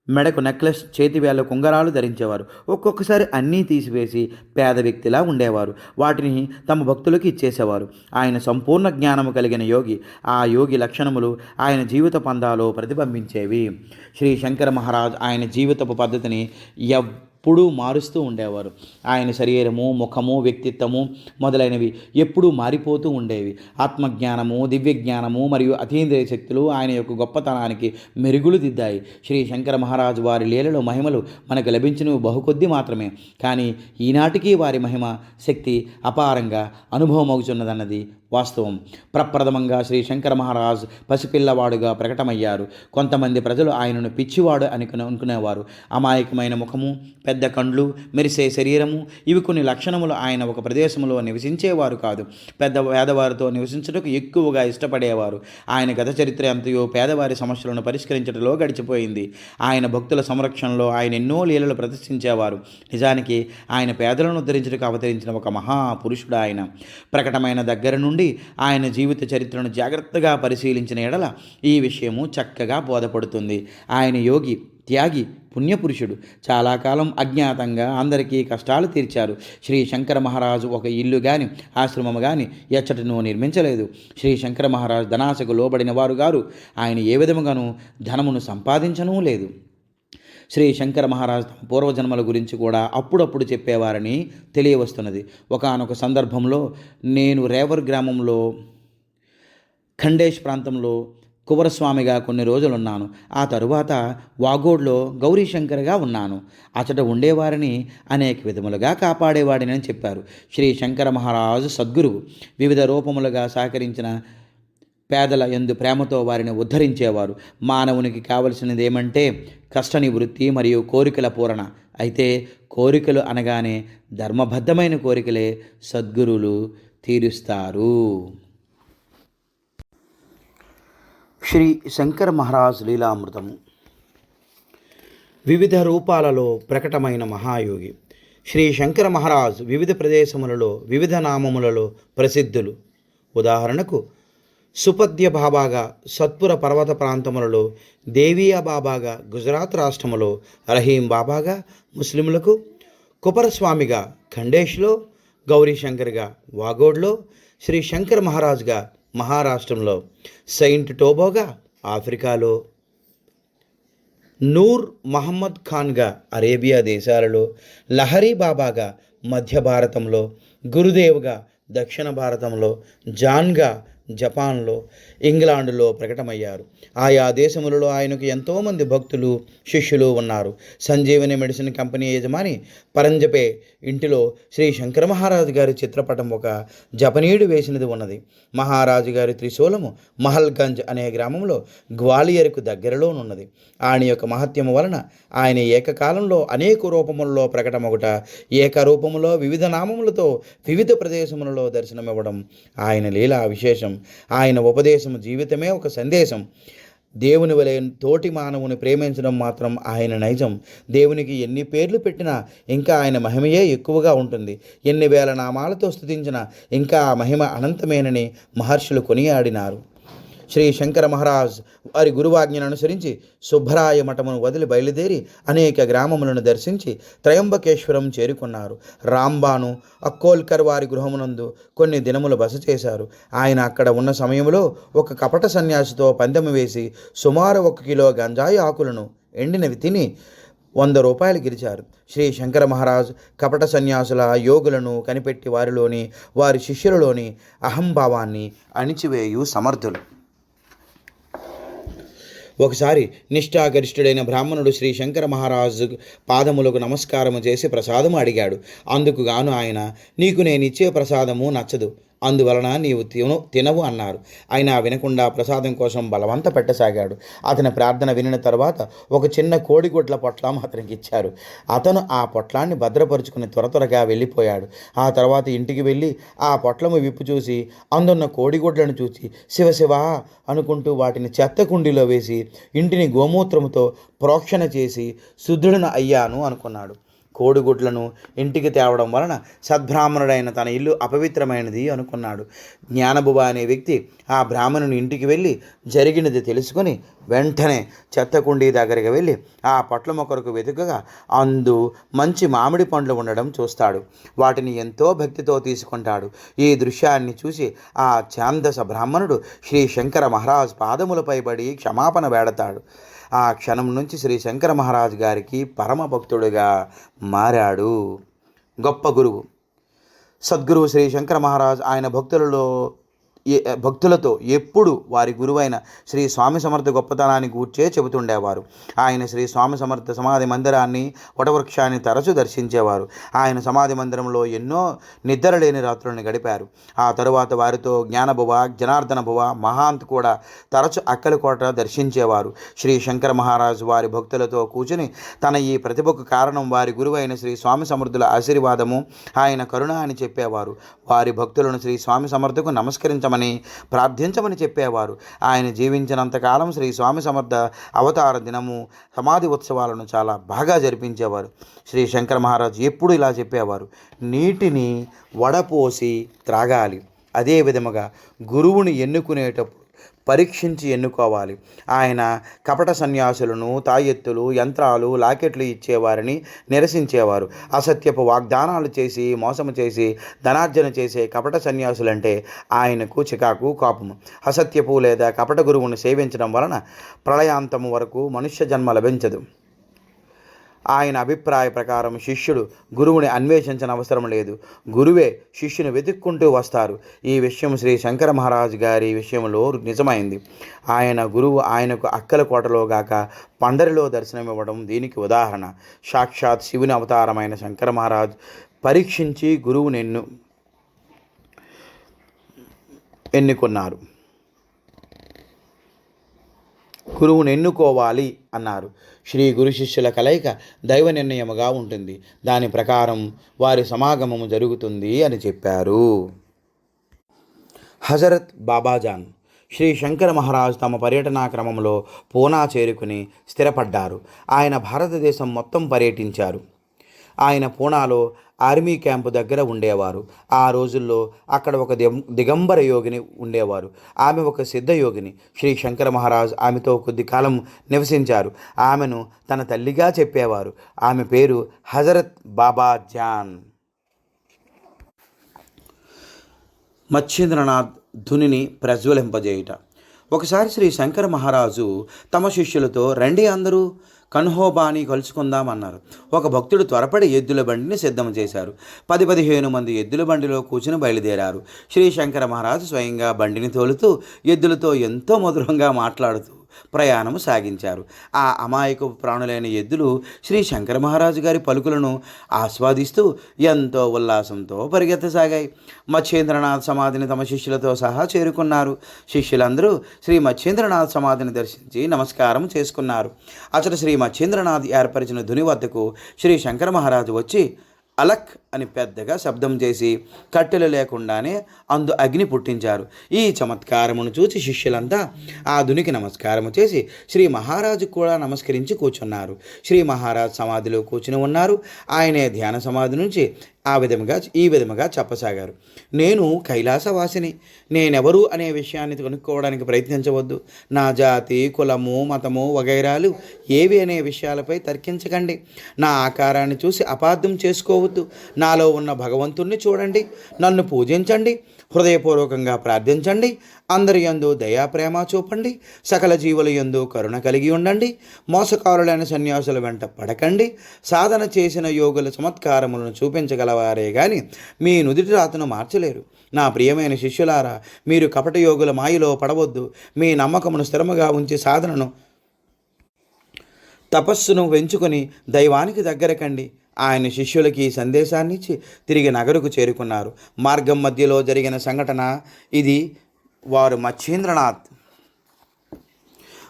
మెడకు నెక్లెస్, చేతివేళ్ల కుంగరాలు ధరించేవారు. ఒక్కొక్కసారి అన్నీ తీసివేసి పేద వ్యక్తిలా ఉండేవారు. వాటిని తమ భక్తులకు ఇచ్చేసేవారు. ఆయన సంపూర్ణ జ్ఞానము కలిగిన యోగి. ఆ యోగి లక్షణములు ఆయన జీవిత పందాలో ప్రతిబింబించేవి. శ్రీ శంకర మహారాజ్ ఆయన జీవితపు పద్ధతిని ఎప్పుడూ మారుస్తూ ఉండేవారు. ఆయన శరీరము, ముఖము, వ్యక్తిత్వము మొదలైనవి ఎప్పుడూ మారిపోతూ ఉండేవి. ఆత్మజ్ఞానము, దివ్యజ్ఞానము మరియు అతీంద్రియ శక్తులు ఆయన యొక్క గొప్పతనానికి మెరుగులు దిద్దాయి. శ్రీ శంకర మహారాజు వారి లీలలో మహిమలు మనకు లభించినవి బహుకొద్ది మాత్రమే. కానీ ఈనాటికి వారి మహిమ శక్తి అపారంగా అనుభవమవుతున్నదన్నది వాస్తవం. ప్రప్రథమంగా శ్రీ శంకర మహారాజ్ పసిపిల్లవాడుగా ప్రకటమయ్యారు. కొంతమంది ప్రజలు ఆయనను పిచ్చివాడు అనుకునేవారు. అమాయకమైన ముఖము, పెద్ద కండ్లు, మెరిసే శరీరము ఇవి కొన్ని లక్షణములు. ఆయన ఒక ప్రదేశంలో నివసించేవారు కాదు. పెద్ద పేదవారితో నివసించుటకు ఎక్కువగా ఇష్టపడేవారు. ఆయన గత చరిత్ర అంతయో పేదవారి సమస్యలను పరిష్కరించడంలో గడిచిపోయింది. ఆయన భక్తుల సంరక్షణలో ఆయన ఎన్నో లీలలు ప్రదర్శించేవారు. నిజానికి ఆయన పేదలను ఉద్ధరించడానికి అవతరించిన ఒక మహాపురుషుడు. ఆయన ప్రకటమైన దగ్గర నుండి నుండి ఆయన జీవిత చరిత్రను జాగ్రత్తగా పరిశీలించిన ఎడల ఈ విషయము చక్కగా బోధపడుతుంది. ఆయన యోగి, త్యాగి, పుణ్యపురుషుడు. చాలా కాలం అజ్ఞాతంగా అందరికీ కష్టాలు తీర్చారు. శ్రీ శంకర మహారాజు ఒక ఇల్లు కానీ ఆశ్రమం కానీ ఎచ్చటనూ నిర్మించలేదు. శ్రీ శంకర మహారాజు ధనాశకు లోబడిన వారు గారు. ఆయన ఏ విధముగాను ధనమును సంపాదించనూ లేదు. శ్రీ శంకర మహారాజు తమ పూర్వజన్మల గురించి కూడా అప్పుడప్పుడు చెప్పేవారని తెలియవస్తున్నది. ఒకానొక సందర్భంలో నేను రేవర్ గ్రామంలో ఖండేష్ ప్రాంతంలో కువరస్వామిగా కొన్ని రోజులున్నాను. ఆ తరువాత వాగోడ్లో గౌరీశంకర్గా ఉన్నాను. అచట ఉండేవారిని అనేక విధములుగా కాపాడేవాడినని చెప్పారు. శ్రీ శంకర మహారాజు సద్గురువు. వివిధ రూపములుగా సహకరించిన పేదల యందు ప్రేమతో వారిని ఉద్ధరించేవారు. మానవునికి కావలసినది ఏమంటే కష్ట నివృత్తి మరియు కోరికల పూరణ. అయితే కోరికలు అనగానే ధర్మబద్ధమైన కోరికలే సద్గురువులు తీరుస్తారు. శ్రీ శంకర మహారాజ్ లీలామృతము. వివిధ రూపాలలో ప్రకటమైన మహాయోగి శ్రీ శంకర మహారాజ్ వివిధ ప్రదేశములలో వివిధ నామములలో ప్రసిద్ధులు. ఉదాహరణకు సుపద్య బాబాగా సత్పుర పర్వత ప్రాంతములలో, దేవియా బాబాగా గుజరాత్ రాష్ట్రములో, రహీం బాబాగా ముస్లింలకు, కుపరస్వామిగా ఖండేష్లో, గౌరీశంకర్గా వాగోడ్లో, శ్రీ శంకర్ మహారాజ్గా మహారాష్ట్రంలో, సెయింట్ టోబోగా ఆఫ్రికాలో, నూర్ మహమ్మద్ ఖాన్గా అరేబియా దేశాలలో, లహరీ బాబాగా మధ్య భారతంలో, గురుదేవ్గా దక్షిణ భారతంలో, జాన్గా జపాన్లో, ఇంగ్లాండులో ప్రకటమయ్యారు. ఆయా దేశములలో ఆయనకు ఎంతోమంది భక్తులు, శిష్యులు ఉన్నారు. సంజీవని మెడిసిన్ కంపెనీ యజమాని పరంజపే ఇంటిలో శ్రీ శంకర మహారాజు గారి చిత్రపటం ఒక జపనీయుడు వేసినది ఉన్నది. మహారాజు గారి త్రిశూలము మహల్గంజ్ అనే గ్రామంలో గ్వాలియర్కు దగ్గరలోనున్నది. ఆయన యొక్క మహత్యము వలన ఆయన ఏకకాలంలో అనేక రూపములలో ప్రకటమొకట, ఏకరూపములో వివిధ నామములతో వివిధ ప్రదేశములలో దర్శనమివ్వడం ఆయన లీలా విశేషం. ఆయన ఉపదేశము జీవితమే ఒక సందేశం. దేవుని వలె తోటి మానవుని ప్రేమించడం మాత్రం ఆయన నైజం. దేవునికి ఎన్ని పేర్లు పెట్టినా ఇంకా ఆయన మహిమయే ఎక్కువగా ఉంటుంది. ఎన్ని వేల నామాలతో స్తుతించినా ఇంకా ఆ మహిమ అనంతమేనని మహర్షులు కొనియాడినారు. శ్రీ శంకర మహారాజ్ వారి గురువాజ్ఞను అనుసరించి సుబ్బరాయ మఠమును వదిలి బయలుదేరి అనేక గ్రామములను దర్శించి త్రయంబకేశ్వరం చేరుకున్నారు. రాంబాను అక్కోల్కర్ వారి గృహమునందు కొన్ని దినములు బస చేశారు. ఆయన అక్కడ ఉన్న సమయంలో ఒక కపట సన్యాసితో పందెము వేసి సుమారు 1 కిలో గంజాయి ఆకులను ఎండినవి తిని 100 రూపాయలు గెలిచారు. శ్రీ శంకర మహారాజ్ కపట సన్యాసుల యోగులను కనిపెట్టి వారిలోని వారి శిష్యులలోని అహంభావాన్ని అణిచివేయు సమర్థులు. ఒకసారి నిష్ఠాగరిష్ఠుడైన బ్రాహ్మణుడు శ్రీ శంకర మహారాజు పాదములకు నమస్కారము చేసి ప్రసాదము అడిగాడు. అందుకు గాను ఆయన, నీకు నేనిచ్చే ప్రసాదము నచ్చదు, అందువలన నీవు తినవు అన్నారు. అయినా వినకుండా ప్రసాదం కోసం బలవంత పెట్టసాగాడు. అతని ప్రార్థన వినిన తర్వాత ఒక చిన్న కోడిగుడ్ల పొట్లం అతనికి ఇచ్చారు. అతను ఆ పొట్లాన్ని భద్రపరుచుకుని త్వరగా వెళ్ళిపోయాడు. ఆ తర్వాత ఇంటికి వెళ్ళి ఆ పొట్లము విప్పు చూసి అందున్న కోడిగుడ్లను చూసి శివశివ అనుకుంటూ వాటిని చెత్త కుండీలో వేసి ఇంటిని గోమూత్రముతో ప్రోక్షణ చేసి శుద్ధుడిని అయ్యాను అనుకున్నాడు. కోడిగుడ్లను ఇంటికి తేవడం వలన సద్బ్రాహ్మణుడైన తన ఇల్లు అపవిత్రమైనది అనుకున్నాడు. జ్ఞానబుబ అనే వ్యక్తి ఆ బ్రాహ్మణుని ఇంటికి వెళ్ళి జరిగినది తెలుసుకొని వెంటనే చెత్తకుండీ దగ్గరికి వెళ్ళి ఆ పొట్ల మొక్కరకు వెతుకగా అందు మంచి మామిడి పండ్లు ఉండడం చూస్తాడు. వాటిని ఎంతో భక్తితో తీసుకుంటాడు. ఈ దృశ్యాన్ని చూసి ఆ ఛాందస బ్రాహ్మణుడు శ్రీ శంకర మహారాజ్ పాదములపై పడి క్షమాపణ వేడతాడు. ఆ క్షణం నుంచి శ్రీ శంకర మహారాజు గారికి పరమ భక్తుడిగా మారాడు. గొప్ప గురువు సద్గురువు శ్రీ శంకర మహారాజ్ ఆయన భక్తులతో ఎప్పుడు వారి గురువైన శ్రీ స్వామి సమర్థ గొప్పతనాన్ని గూర్చే చెబుతుండేవారు. ఆయన శ్రీ స్వామి సమర్థ సమాధి మందిరాన్ని, వటవృక్షాన్ని తరచు దర్శించేవారు. ఆయన సమాధి మందిరంలో ఎన్నో నిద్రలేని రాత్రులను గడిపారు. ఆ తరువాత వారితో జ్ఞానభువ, జనార్దన భువ, మహాంత్ కూడా తరచు అక్కలకోట దర్శించేవారు. శ్రీ శంకర మహారాజు వారి భక్తులతో కూర్చుని తన ఈ ప్రతిభకు కారణం వారి గురువైన శ్రీ స్వామి సమర్థుల ఆశీర్వాదము, ఆయన కరుణ అని చెప్పేవారు. వారి భక్తులను శ్రీ స్వామి సమర్థకు నమస్కరించమని, ప్రార్థించమని చెప్పేవారు. ఆయన జీవించినంతకాలం శ్రీ స్వామి సమర్థ అవతార దినము, సమాధి ఉత్సవాలను చాలా బాగా జరిపించేవారు. శ్రీ శంకర మహారాజు ఎప్పుడు ఇలా చెప్పేవారు, నీటిని వడపోసి త్రాగాలి, అదే విధముగా గురువుని ఎన్నుకునేటప్పుడు పరీక్షించి ఎన్నుకోవాలి. ఆయన కపట సన్యాసులను, తాయెత్తులు, యంత్రాలు, లాకెట్లు ఇచ్చేవారిని నిరసించేవారు. అసత్యపు వాగ్దానాలు చేసి, మోసము చేసి ధనార్జన చేసే కపట సన్యాసులంటే ఆయనకు చికాకు, కోపము. అసత్యపు లేదా కపట గురువును సేవించడం వలన ప్రళయాంతము వరకు మనుష్య జన్మ లభించదు. ఆయన అభిప్రాయ ప్రకారం శిష్యుడు గురువుని అన్వేషించనవసరం లేదు, గురువే శిష్యుని వెతుక్కుంటూ వస్తారు. ఈ విషయం శ్రీ శంకర మహారాజు గారి విషయంలో నిజమైంది. ఆయన గురువు ఆయనకు అక్కలకోటలో గాక పండరిలో దర్శనమివ్వడం దీనికి ఉదాహరణ. సాక్షాత్ శివుని అవతారమైన శంకర మహారాజు పరీక్షించి గురువుని ఎన్నుకున్నారు. గురువును ఎన్నుకోవాలి అన్నారు. శ్రీ గురు శిష్యుల కలయిక దైవ నిర్ణయముగా ఉంటుంది. దాని ప్రకారం వారి సమాగమము జరుగుతుంది అని చెప్పారు. హజరత్ బాబాజాన్ శ్రీ శంకర మహారాజ్ తమ పర్యటనా క్రమంలో పూనా చేరుకుని స్థిరపడ్డారు. ఆయన భారతదేశం మొత్తం పర్యటించారు. ఆయన పూనాలో ఆర్మీ క్యాంపు దగ్గర ఉండేవారు. ఆ రోజుల్లో అక్కడ ఒక దిగంబర యోగిని ఉండేవారు. ఆమె ఒక సిద్ధయోగిని. శ్రీ శంకర మహారాజ్ ఆమెతో కొద్ది కాలం నివసించారు. ఆమెను తన తల్లిగా చెప్పేవారు. ఆమె పేరు హజరత్ బాబా జాన్. మచ్చేంద్రనాథ్ ధునిని ప్రజ్వలింపజేయుట. ఒకసారి శ్రీ శంకర మహారాజు తమ శిష్యులతో రండి అందరూ కన్హోబాని కలుసుకుందామన్నారు. ఒక భక్తుడు త్వరపడి ఎద్దుల బండిని సిద్ధం చేశారు. 10-15 మంది ఎద్దుల బండిలో కూర్చుని బయలుదేరారు. శ్రీ శంకర మహారాజు స్వయంగా బండిని తోలుతూ ఎద్దులతో ఎంతో మధురంగా మాట్లాడుతూ ప్రయాణము సాగించారు. ఆ అమాయక ప్రాణులైన ఎద్దులు శ్రీ శంకర మహారాజు గారి పలుకులను ఆస్వాదిస్తూ ఎంతో ఉల్లాసంతో పరిగెత్తసాగాయి. మచ్చేంద్రనాథ్ సమాధిని తమ శిష్యులతో సహా చేరుకున్నారు. శిష్యులందరూ శ్రీ మచ్చేంద్రనాథ్ సమాధిని దర్శించి నమస్కారం చేసుకున్నారు. అచట శ్రీ మచ్చేంద్రనాథ్ ఏర్పరిచిన ధుని వద్దకు శ్రీ శంకర మహారాజు వచ్చి అలక్ అని పెద్దగా శబ్దం చేసి కట్టెలు లేకుండానే అందు అగ్ని పుట్టించారు. ఈ చమత్కారమును చూసి శిష్యులంతా ఆ ధునికి నమస్కారము చేసి శ్రీ మహారాజు కూడా నమస్కరించి కూర్చున్నారు. శ్రీ మహారాజ్ సమాధిలో కూర్చుని ఉన్నారు. ఆయనే ధ్యాన సమాధి నుంచి ఈ విధముగా చెప్పసాగారు. నేను కైలాసవాసిని. నేనెవరు అనే విషయాన్ని కనుక్కోవడానికి ప్రయత్నించవద్దు. నా జాతి, కులము, మతము వగైరాలు ఏవి అనే విషయాలపై తర్కించకండి. నా ఆకారాన్ని చూసి అపార్థం చేసుకోవద్దు. నాలో ఉన్న భగవంతుణ్ణి చూడండి. నన్ను పూజించండి. హృదయపూర్వకంగా ప్రార్థించండి. అందరి యందు దయా ప్రేమ చూపండి. సకల జీవుల యందు కరుణ కలిగి ఉండండి. మోసకారులైన సన్యాసుల వెంట పడకండి. సాధన చేసిన యోగుల చమత్కారములను చూపించగలవారే గాని మీ నుదిటి రాతను మార్చలేరు. నా ప్రియమైన శిష్యులారా, మీరు కపట యోగుల మాయలో పడవద్దు. మీ నమ్మకమును స్థిరముగా ఉంచి సాధనను, తపస్సును పెంచుకొని దైవానికి దగ్గరకండి. ఆయన శిష్యులకి ఈ సందేశాన్నిచ్చి తిరిగి నగరుకు చేరుకున్నారు. మార్గం మధ్యలో జరిగిన సంఘటన ఇది. వారు మచ్చేంద్రనాథ్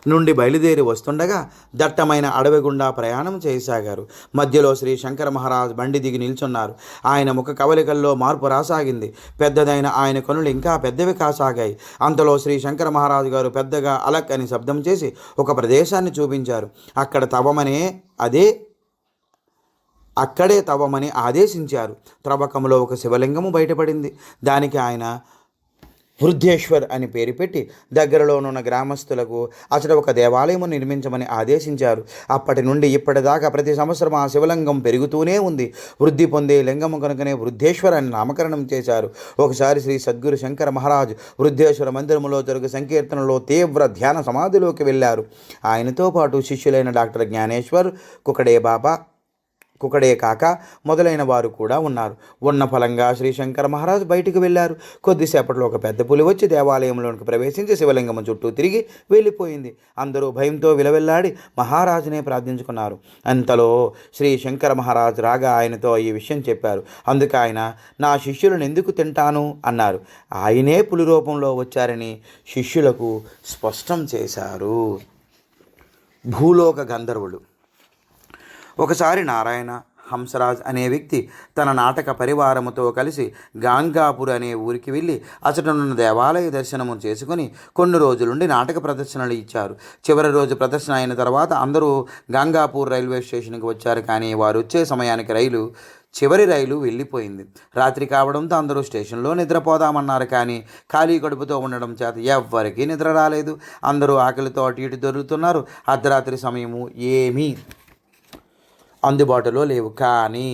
నుండి బయలుదేరి వస్తుండగా దట్టమైన అడవి గుండా ప్రయాణం చేయసాగారు. మధ్యలో శ్రీ శంకర మహారాజ్ బండి దిగి నిల్చున్నారు. ఆయన ముఖ కవలికల్లో మార్పు రాసాగింది. పెద్దదైన ఆయన కనులు ఇంకా పెద్దవి కాసాగాయి. అంతలో శ్రీ శంకర మహారాజు గారు పెద్దగా అలక్ అని శబ్దం చేసి ఒక ప్రదేశాన్ని చూపించారు. అక్కడే తవ్వమని ఆదేశించారు. త్రవ్వకంలో ఒక శివలింగము బయటపడింది. దానికి ఆయన వృద్ధేశ్వర్ అని పేరు పెట్టి దగ్గరలోనున్న గ్రామస్తులకు అచట ఒక దేవాలయము నిర్మించమని ఆదేశించారు. అప్పటి నుండి ఇప్పటిదాకా ప్రతి సంవత్సరం ఆ శివలింగం పెరుగుతూనే ఉంది. వృద్ధి పొందే లింగము కనుకనే వృద్ధేశ్వర్ అని నామకరణం చేశారు. ఒకసారి శ్రీ సద్గురు శంకర మహారాజ్ వృద్ధేశ్వర మందిరములో జరుగు సంకీర్తనలో తీవ్ర ధ్యాన సమాధిలోకి వెళ్ళారు. ఆయనతో పాటు శిష్యులైన డాక్టర్ జ్ఞానేశ్వర్, కుకడే కాక మొదలైన వారు కూడా ఉన్నారు. ఉన్న ఫలంగా శ్రీ శంకర మహారాజ్ బయటికి వెళ్ళారు. కొద్దిసేపట్లో ఒక పెద్ద పులి వచ్చి దేవాలయంలోనికి ప్రవేశించి శివలింగం చుట్టూ తిరిగి వెళ్ళిపోయింది. అందరూ భయంతో విలవిల్లాడి మహారాజునే ప్రార్థించుకున్నారు. అంతలో శ్రీ శంకర మహారాజ్ రాగా ఆయనతో ఈ విషయం చెప్పారు. అందుకు ఆయన, నా శిష్యులను ఎందుకు తింటాను అన్నారు. ఆయనే పులి రూపంలో వచ్చారని శిష్యులకు స్పష్టం చేశారు. భూలోక గంధర్వుడు. ఒకసారి నారాయణ హంసరాజ్ అనే వ్యక్తి తన నాటక పరివారముతో కలిసి గాంగాపూర్ అనే ఊరికి వెళ్ళి అచటనున్న దేవాలయ దర్శనము చేసుకుని కొన్ని రోజులుండి నాటక ప్రదర్శనలు ఇచ్చారు. చివరి రోజు ప్రదర్శన అయిన తర్వాత అందరూ గాంగాపూర్ రైల్వే స్టేషన్కి వచ్చారు. కానీ వారు వచ్చే సమయానికి రైలు చివరి రైలు వెళ్ళిపోయింది. రాత్రి కావడంతో అందరూ స్టేషన్లో నిద్రపోదామన్నారు. కానీ ఖాళీ కడుపుతో ఉండడం చేత ఎవ్వరికీ నిద్ర రాలేదు. అందరూ ఆకలితో అటు ఇటు దొరుకుతున్నారు. అర్ధరాత్రి సమయము ఏమీ అందుబాటులో లేవు. కానీ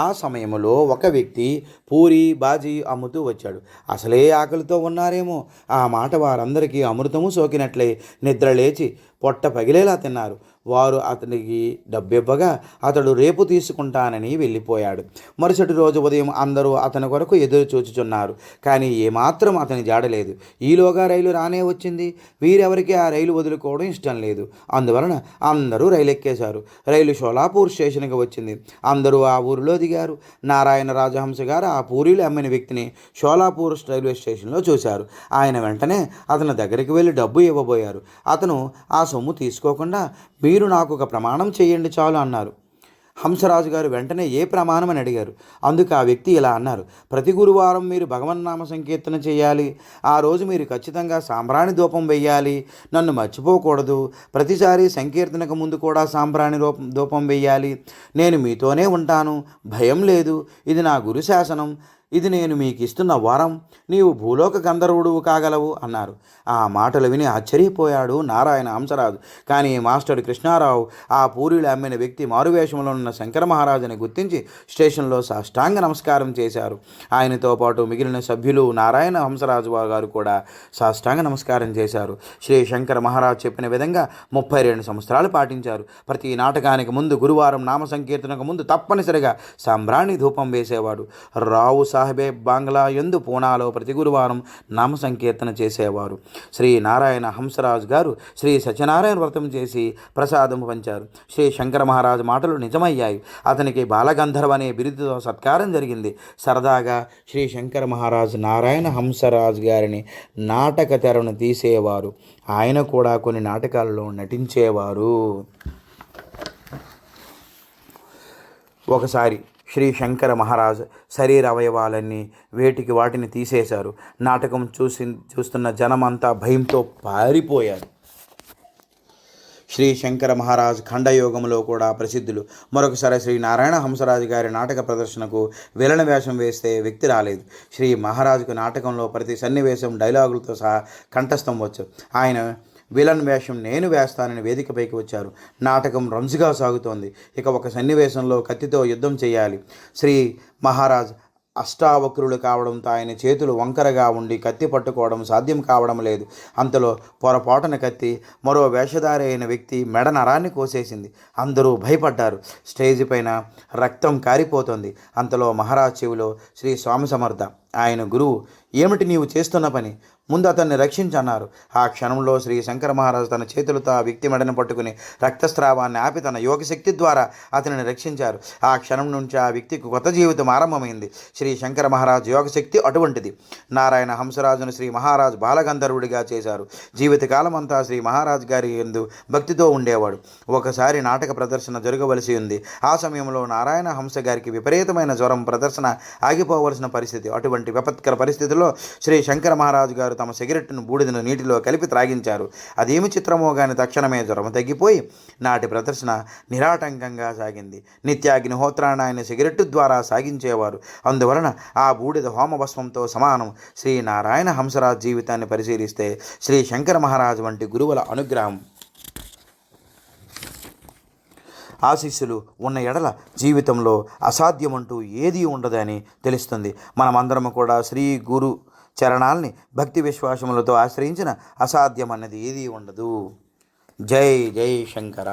ఆ సమయంలో ఒక వ్యక్తి పూరి బాజీ అమ్ముతూ వచ్చాడు. అసలే ఆకలితో ఉన్నారేమో, ఆ మాట వారందరికీ అమృతము సోకినట్లే నిద్ర లేచి పొట్ట పగిలేలా తిన్నారు. వారు అతనికి డబ్బివ్వగా అతడు రేపు తీసుకుంటానని వెళ్ళిపోయాడు. మరుసటి రోజు ఉదయం అందరూ అతని కొరకు ఎదురు చూచుచున్నారు. కానీ ఏమాత్రం అతని జాడలేదు. ఈలోగా రైలు రానే వచ్చింది. వీరెవరికి ఆ రైలు వదులుకోవడం ఇష్టం లేదు. అందువలన అందరూ రైలు ఎక్కేశారు. రైలు షోలాపూర్ స్టేషన్కి వచ్చింది. అందరూ ఆ ఊరిలో దిగారు. నారాయణ రాజహంస గారు ఆ పూరీలు అమ్మిన వ్యక్తిని షోలాపూర్ రైల్వే స్టేషన్లో చూశారు. ఆయన వెంటనే అతని దగ్గరికి వెళ్ళి డబ్బు ఇవ్వబోయారు. అతను ఆ సొమ్ము తీసుకోకుండా, మీరు నాకు ఒక ప్రమాణం చేయండి చాలు అన్నారు. హంసరాజు గారు వెంటనే ఏ ప్రమాణం అని అడిగారు. అందుకు ఆ వ్యక్తి ఇలా అన్నారు: ప్రతి గురువారం మీరు భగవన్నామ సంకీర్తన చేయాలి. ఆ రోజు మీరు ఖచ్చితంగా సాంబ్రాణి ధూపం వెయ్యాలి. నన్ను మర్చిపోకూడదు. ప్రతిసారి సంకీర్తనకు ముందు కూడా సాంబ్రాణి ధూపం వెయ్యాలి. నేను మీతోనే ఉంటాను, భయం లేదు. ఇది నా గురు శాసనం. ఇది నేను మీకు ఇస్తున్న వరం. నీవు భూలోక గంధర్వుడువు కాగలవు అన్నారు. ఆ మాటలు విని ఆశ్చర్యపోయాడు నారాయణ హంసరాజు. కానీ మాస్టర్ కృష్ణారావు ఆ పూరీలు అమ్మిన వ్యక్తి మారువేషంలో ఉన్న శంకర మహారాజుని గుర్తించి స్టేషన్లో సాష్టాంగ నమస్కారం చేశారు. ఆయనతో పాటు మిగిలిన సభ్యులు నారాయణ హంసరాజు గారు కూడా సాష్టాంగ నమస్కారం చేశారు. శ్రీ శంకర మహారాజు చెప్పిన విధంగా 32 సంవత్సరాలు పాటించారు. ప్రతి నాటకానికి ముందు గురువారం నామ సంకీర్తనకు ముందు తప్పనిసరిగా సాంబ్రాణి ధూపం వేసేవాడు. రావు సాహెబ్ బంగ్లా యందు పూనాలో ప్రతి గురువారం నామ సంకీర్తన చేసేవారు. శ్రీ నారాయణ హంసరాజు గారు శ్రీ సత్యనారాయణ వ్రతం చేసి ప్రసాదం పంచారు. శ్రీ శంకర మహారాజు మాటలు నిజమయ్యాయి. అతనికి బాలగంధర్వ అనే బిరుదుతో సత్కారం జరిగింది. సరదాగా శ్రీ శంకర మహారాజు నారాయణ హంసరాజు గారిని నాటక తెరను తీసేవారు. ఆయన కూడా కొన్ని నాటకాలలో నటించేవారు. ఒకసారి శ్రీ శంకర మహారాజ్ శరీర అవయవాలన్నీ వేటికి వాటిని తీసేశారు. నాటకం చూస్తున్న జనమంతా భయంతో పారిపోయారు. శ్రీ శంకర మహారాజ్ ఖండయోగంలో కూడా ప్రసిద్ధులు. మరొకసారి శ్రీ నారాయణ హంసరాజు గారి నాటక ప్రదర్శనకు విలన వేషం వేస్తే వ్యక్తి రాలేదు. శ్రీ మహారాజుకు నాటకంలో ప్రతి సన్నివేశం డైలాగులతో సహా కంఠస్థం వచ్చు. ఆయన విలన్ వేషం నేను వేస్తానని వేదికపైకి వచ్చారు. నాటకం రంజుగా సాగుతోంది. ఇక ఒక సన్నివేశంలో కత్తితో యుద్ధం చేయాలి. శ్రీ మహారాజ్ అష్టావక్రులు కావడంతో ఆయన చేతులు వంకరగా ఉండి కత్తి పట్టుకోవడం సాధ్యం కావడం లేదు. అంతలో పొరపాటున కత్తి మరో వేషధారి అయిన వ్యక్తి మెడ నరాన్ని కోసేసింది. అందరూ భయపడ్డారు. స్టేజి పైన రక్తం కారిపోతుంది. అంతలో మహారాజ్ చెవిలో శ్రీ స్వామి సమర్థ, ఆయన గురువు, ఏమిటి నీవు చేస్తున్న పని? ముందు అతన్ని రక్షించన్నారు. ఆ క్షణంలో శ్రీ శంకర మహారాజు తన చేతులతో ఆ వ్యక్తి మెడను పట్టుకుని రక్తస్రావాన్ని ఆపి తన యోగశక్తి ద్వారా అతనిని రక్షించారు. ఆ క్షణం నుంచి ఆ వ్యక్తికి కొత్త జీవితం ఆరంభమైంది. శ్రీ శంకర మహారాజు యోగశక్తి అటువంటిది. నారాయణ హంసరాజును శ్రీ మహారాజు బాలగంధర్వుడిగా చేశారు. జీవితకాలం అంతా శ్రీ మహారాజు గారి యందు భక్తితో ఉండేవాడు. ఒకసారి నాటక ప్రదర్శన జరగవలసి ఉంది. ఆ సమయంలో నారాయణ హంస గారికి విపరీతమైన జ్వరం, ప్రదర్శన ఆగిపోవలసిన పరిస్థితి. అటువంటి విపత్కర పరిస్థితుల్లో శ్రీ శంకర మహారాజు గారు తమ సిగరెట్ను బూడిదను నీటిలో కలిపి త్రాగించారు. అదేమి చిత్రమో గాని తక్షణమే జ్వరం తగ్గిపోయి నాటి ప్రదర్శన నిరాటంకంగా సాగింది. నిత్యాగ్నిహోత్రాన్ని ఆయన సిగరెట్టు ద్వారా సాగించేవారు. అందువలన ఆ బూడిద హోమభస్మంతో సమానం. శ్రీ నారాయణ హంసరాజు జీవితాన్ని పరిశీలిస్తే శ్రీ శంకర మహారాజు వంటి గురువుల అనుగ్రహం, ఆశీస్సులు ఉన్న ఎడల జీవితంలో అసాధ్యమంటూ ఏదీ ఉండదని తెలుస్తుంది. మనమందరం కూడా శ్రీ గురు చరణాల్ని భక్తి విశ్వాసములతో ఆశ్రయించిన అసాధ్యం అన్నది ఏదీ ఉండదు. జై జై శంకర.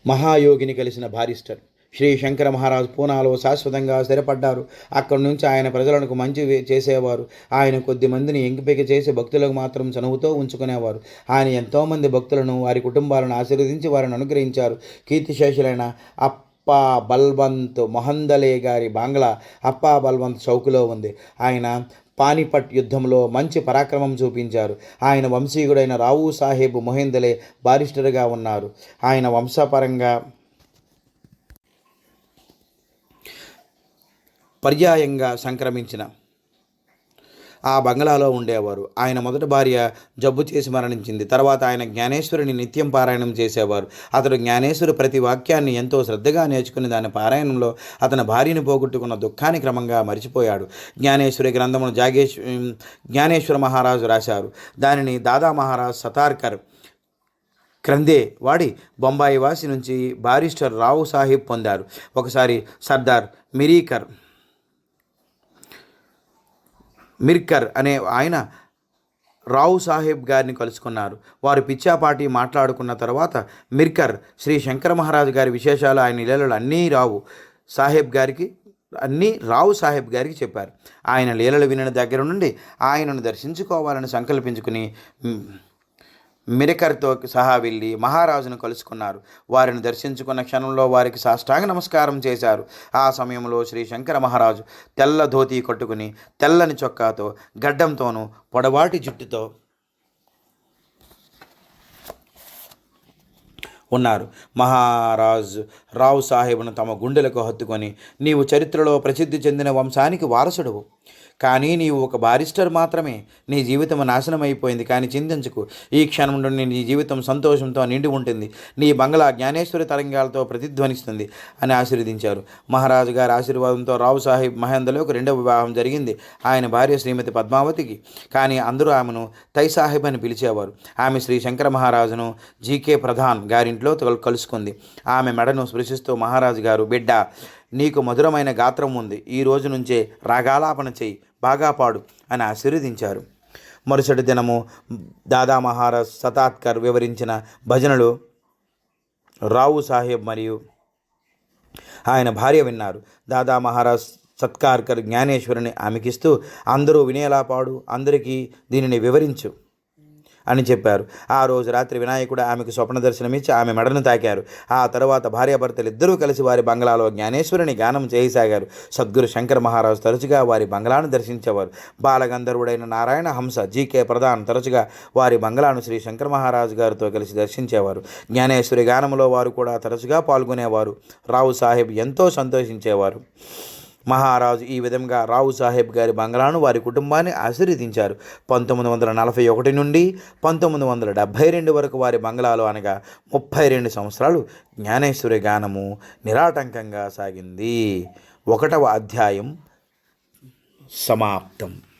మహాయోగిని కలిసిన బారిస్టర్ శ్రీ శంకర మహారాజు పూనాలో శాశ్వతంగా స్థిరపడ్డారు. అక్కడి నుంచి ఆయన ప్రజలకు మంచి చేసేవారు. ఆయన కొద్ది మందిని ఎంపిక చేసి భక్తులకు మాత్రం చనువుతో ఉంచుకునేవారు. ఆయన ఎంతోమంది భక్తులను, వారి కుటుంబాలను ఆశీర్వదించి వారిని అనుగ్రహించారు. కీర్తిశేషులైన అప్పా బల్వంత్ మొహందలే గారి బంగ్లా అప్పా బల్వంత్ చౌకులో ఉంది. ఆయన పానిపట్ యుద్ధంలో మంచి పరాక్రమం చూపించారు. ఆయన వంశీయుడైన రావు సాహెబ్ మొహిందలే బారిస్టర్గా ఉన్నారు. ఆయన వంశపరంగా పర్యాయంగా సంక్రమించిన ఆ బంగళాలో ఉండేవారు. ఆయన మొదటి భార్య జబ్బు చేసి మరణించింది. తర్వాత ఆయన జ్ఞానేశ్వరిని నిత్యం పారాయణం చేసేవారు. అతడు జ్ఞానేశ్వరి ప్రతి వాక్యాన్ని ఎంతో శ్రద్ధగా నేర్చుకుని దాని పారాయణంలో అతని భార్యను పోగొట్టుకున్న దుఃఖాన్ని క్రమంగా మరిచిపోయాడు. జ్ఞానేశ్వరి గ్రంథమును జ్ఞానేశ్వర మహారాజు రాశారు. దానిని దాదా మహారాజ్ సతార్కర్ క్రందే వాడి బొంబాయి వాసి నుంచి బారిస్టర్ రావు సాహెబ్ పొందారు. ఒకసారి సర్దార్ మిర్కర్ అనే ఆయన రావు సాహెబ్ గారిని కలుసుకున్నారు. వారు పిచ్చాపాటి మాట్లాడుకున్న తర్వాత మిర్కర్ శ్రీ శంకర మహారాజు గారి విశేషాలు ఆయన లీలలు రావు సాహెబ్ గారికి చెప్పారు. ఆయన లీలలు వినిన దగ్గర నుండి ఆయనను దర్శించుకోవాలని సంకల్పించుకుని మిరకర్తో సహా వెళ్ళి మహారాజును కలుసుకున్నారు. వారిని దర్శించుకున్న క్షణంలో వారికి సాష్టాంగ నమస్కారం చేశారు. ఆ సమయంలో శ్రీ శంకర మహారాజు తెల్ల ధోతి కట్టుకుని తెల్లని చొక్కాతో గడ్డంతోనూ పొడవాటి జుట్టుతో ఉన్నారు. మహారాజు రావు సాహెబ్ను తమ గుండెలకు హత్తుకొని, నీవు చరిత్రలో ప్రసిద్ధి చెందిన వంశానికి వారసుడువు, కానీ నీవు ఒక బారిస్టర్ మాత్రమే. నీ జీవితం నాశనమైపోయింది, కానీ చింతించుకు. ఈ క్షణం నుండి నీ జీవితం సంతోషంతో నిండి ఉంటుంది. నీ బంగ్లా జ్ఞానేశ్వరి తరంగాలతో ప్రతిధ్వనిస్తుంది అని ఆశీర్వదించారు. మహారాజు గారి ఆశీర్వాదంతో రావు సాహెబ్ మహేంద్రలోకి రెండవ వివాహం జరిగింది. ఆయన భార్య శ్రీమతి పద్మావతికి. కానీ అందరూ ఆమెను తై సాహెబ్ అని పిలిచేవారు. ఆమె శ్రీ శంకర మహారాజును జీకే ప్రధాన్ గారింట్లో కలుసుకుంది. ఆమె మెడను స్పృశిస్తూ మహారాజు గారు, బిడ్డ, నీకు మధురమైన గాత్రం ఉంది. ఈ రోజు నుంచే రాగాలాపన చేయి, బాగా పాడు అని ఆశీర్వదించారు. మరుసటి దినము దాదా మహారాజ్ సతాత్కర్ వివరించిన భజనలు రావు సాహెబ్ మరియు ఆయన భార్య విన్నారు. దాదా మహారాజ్ సత్కార్కర్ జ్ఞానేశ్వరిని ఆమెకిస్తూ, అందరూ వినేలా పాడు, అందరికీ దీనిని వివరించు అని చెప్పారు. ఆ రోజు రాత్రి వినాయకుడు ఆమెకు స్వప్న దర్శనమిచ్చి ఆమె మెడను తాకారు. ఆ తరువాత భార్యాభర్తలు ఇద్దరూ కలిసి వారి బంగ్లాలో జ్ఞానేశ్వరిని గానం చేయసాగారు. సద్గురు శంకర మహారాజు తరచుగా వారి బంగ్లాను దర్శించేవారు. బాలగంధర్వుడైన నారాయణ హంస జీకే ప్రధాన్ తరచుగా వారి బంగ్లాను శ్రీ శంకర మహారాజు గారితో కలిసి దర్శించేవారు. జ్ఞానేశ్వరి గానంలో వారు కూడా తరచుగా పాల్గొనేవారు. రావు సాహెబ్ ఎంతో సంతోషించేవారు. మహారాజు ఈ విధంగా రావు సాహెబ్ గారి బంగ్లాను, వారి కుటుంబాన్ని ఆశీర్వదించారు. 1941 నుండి 1972 వరకు వారి బంగ్లాలో, అనగా 32 సంవత్సరాలు జ్ఞానేశ్వరి గానము నిరాటంకంగా సాగింది. 1వ అధ్యాయం సమాప్తం.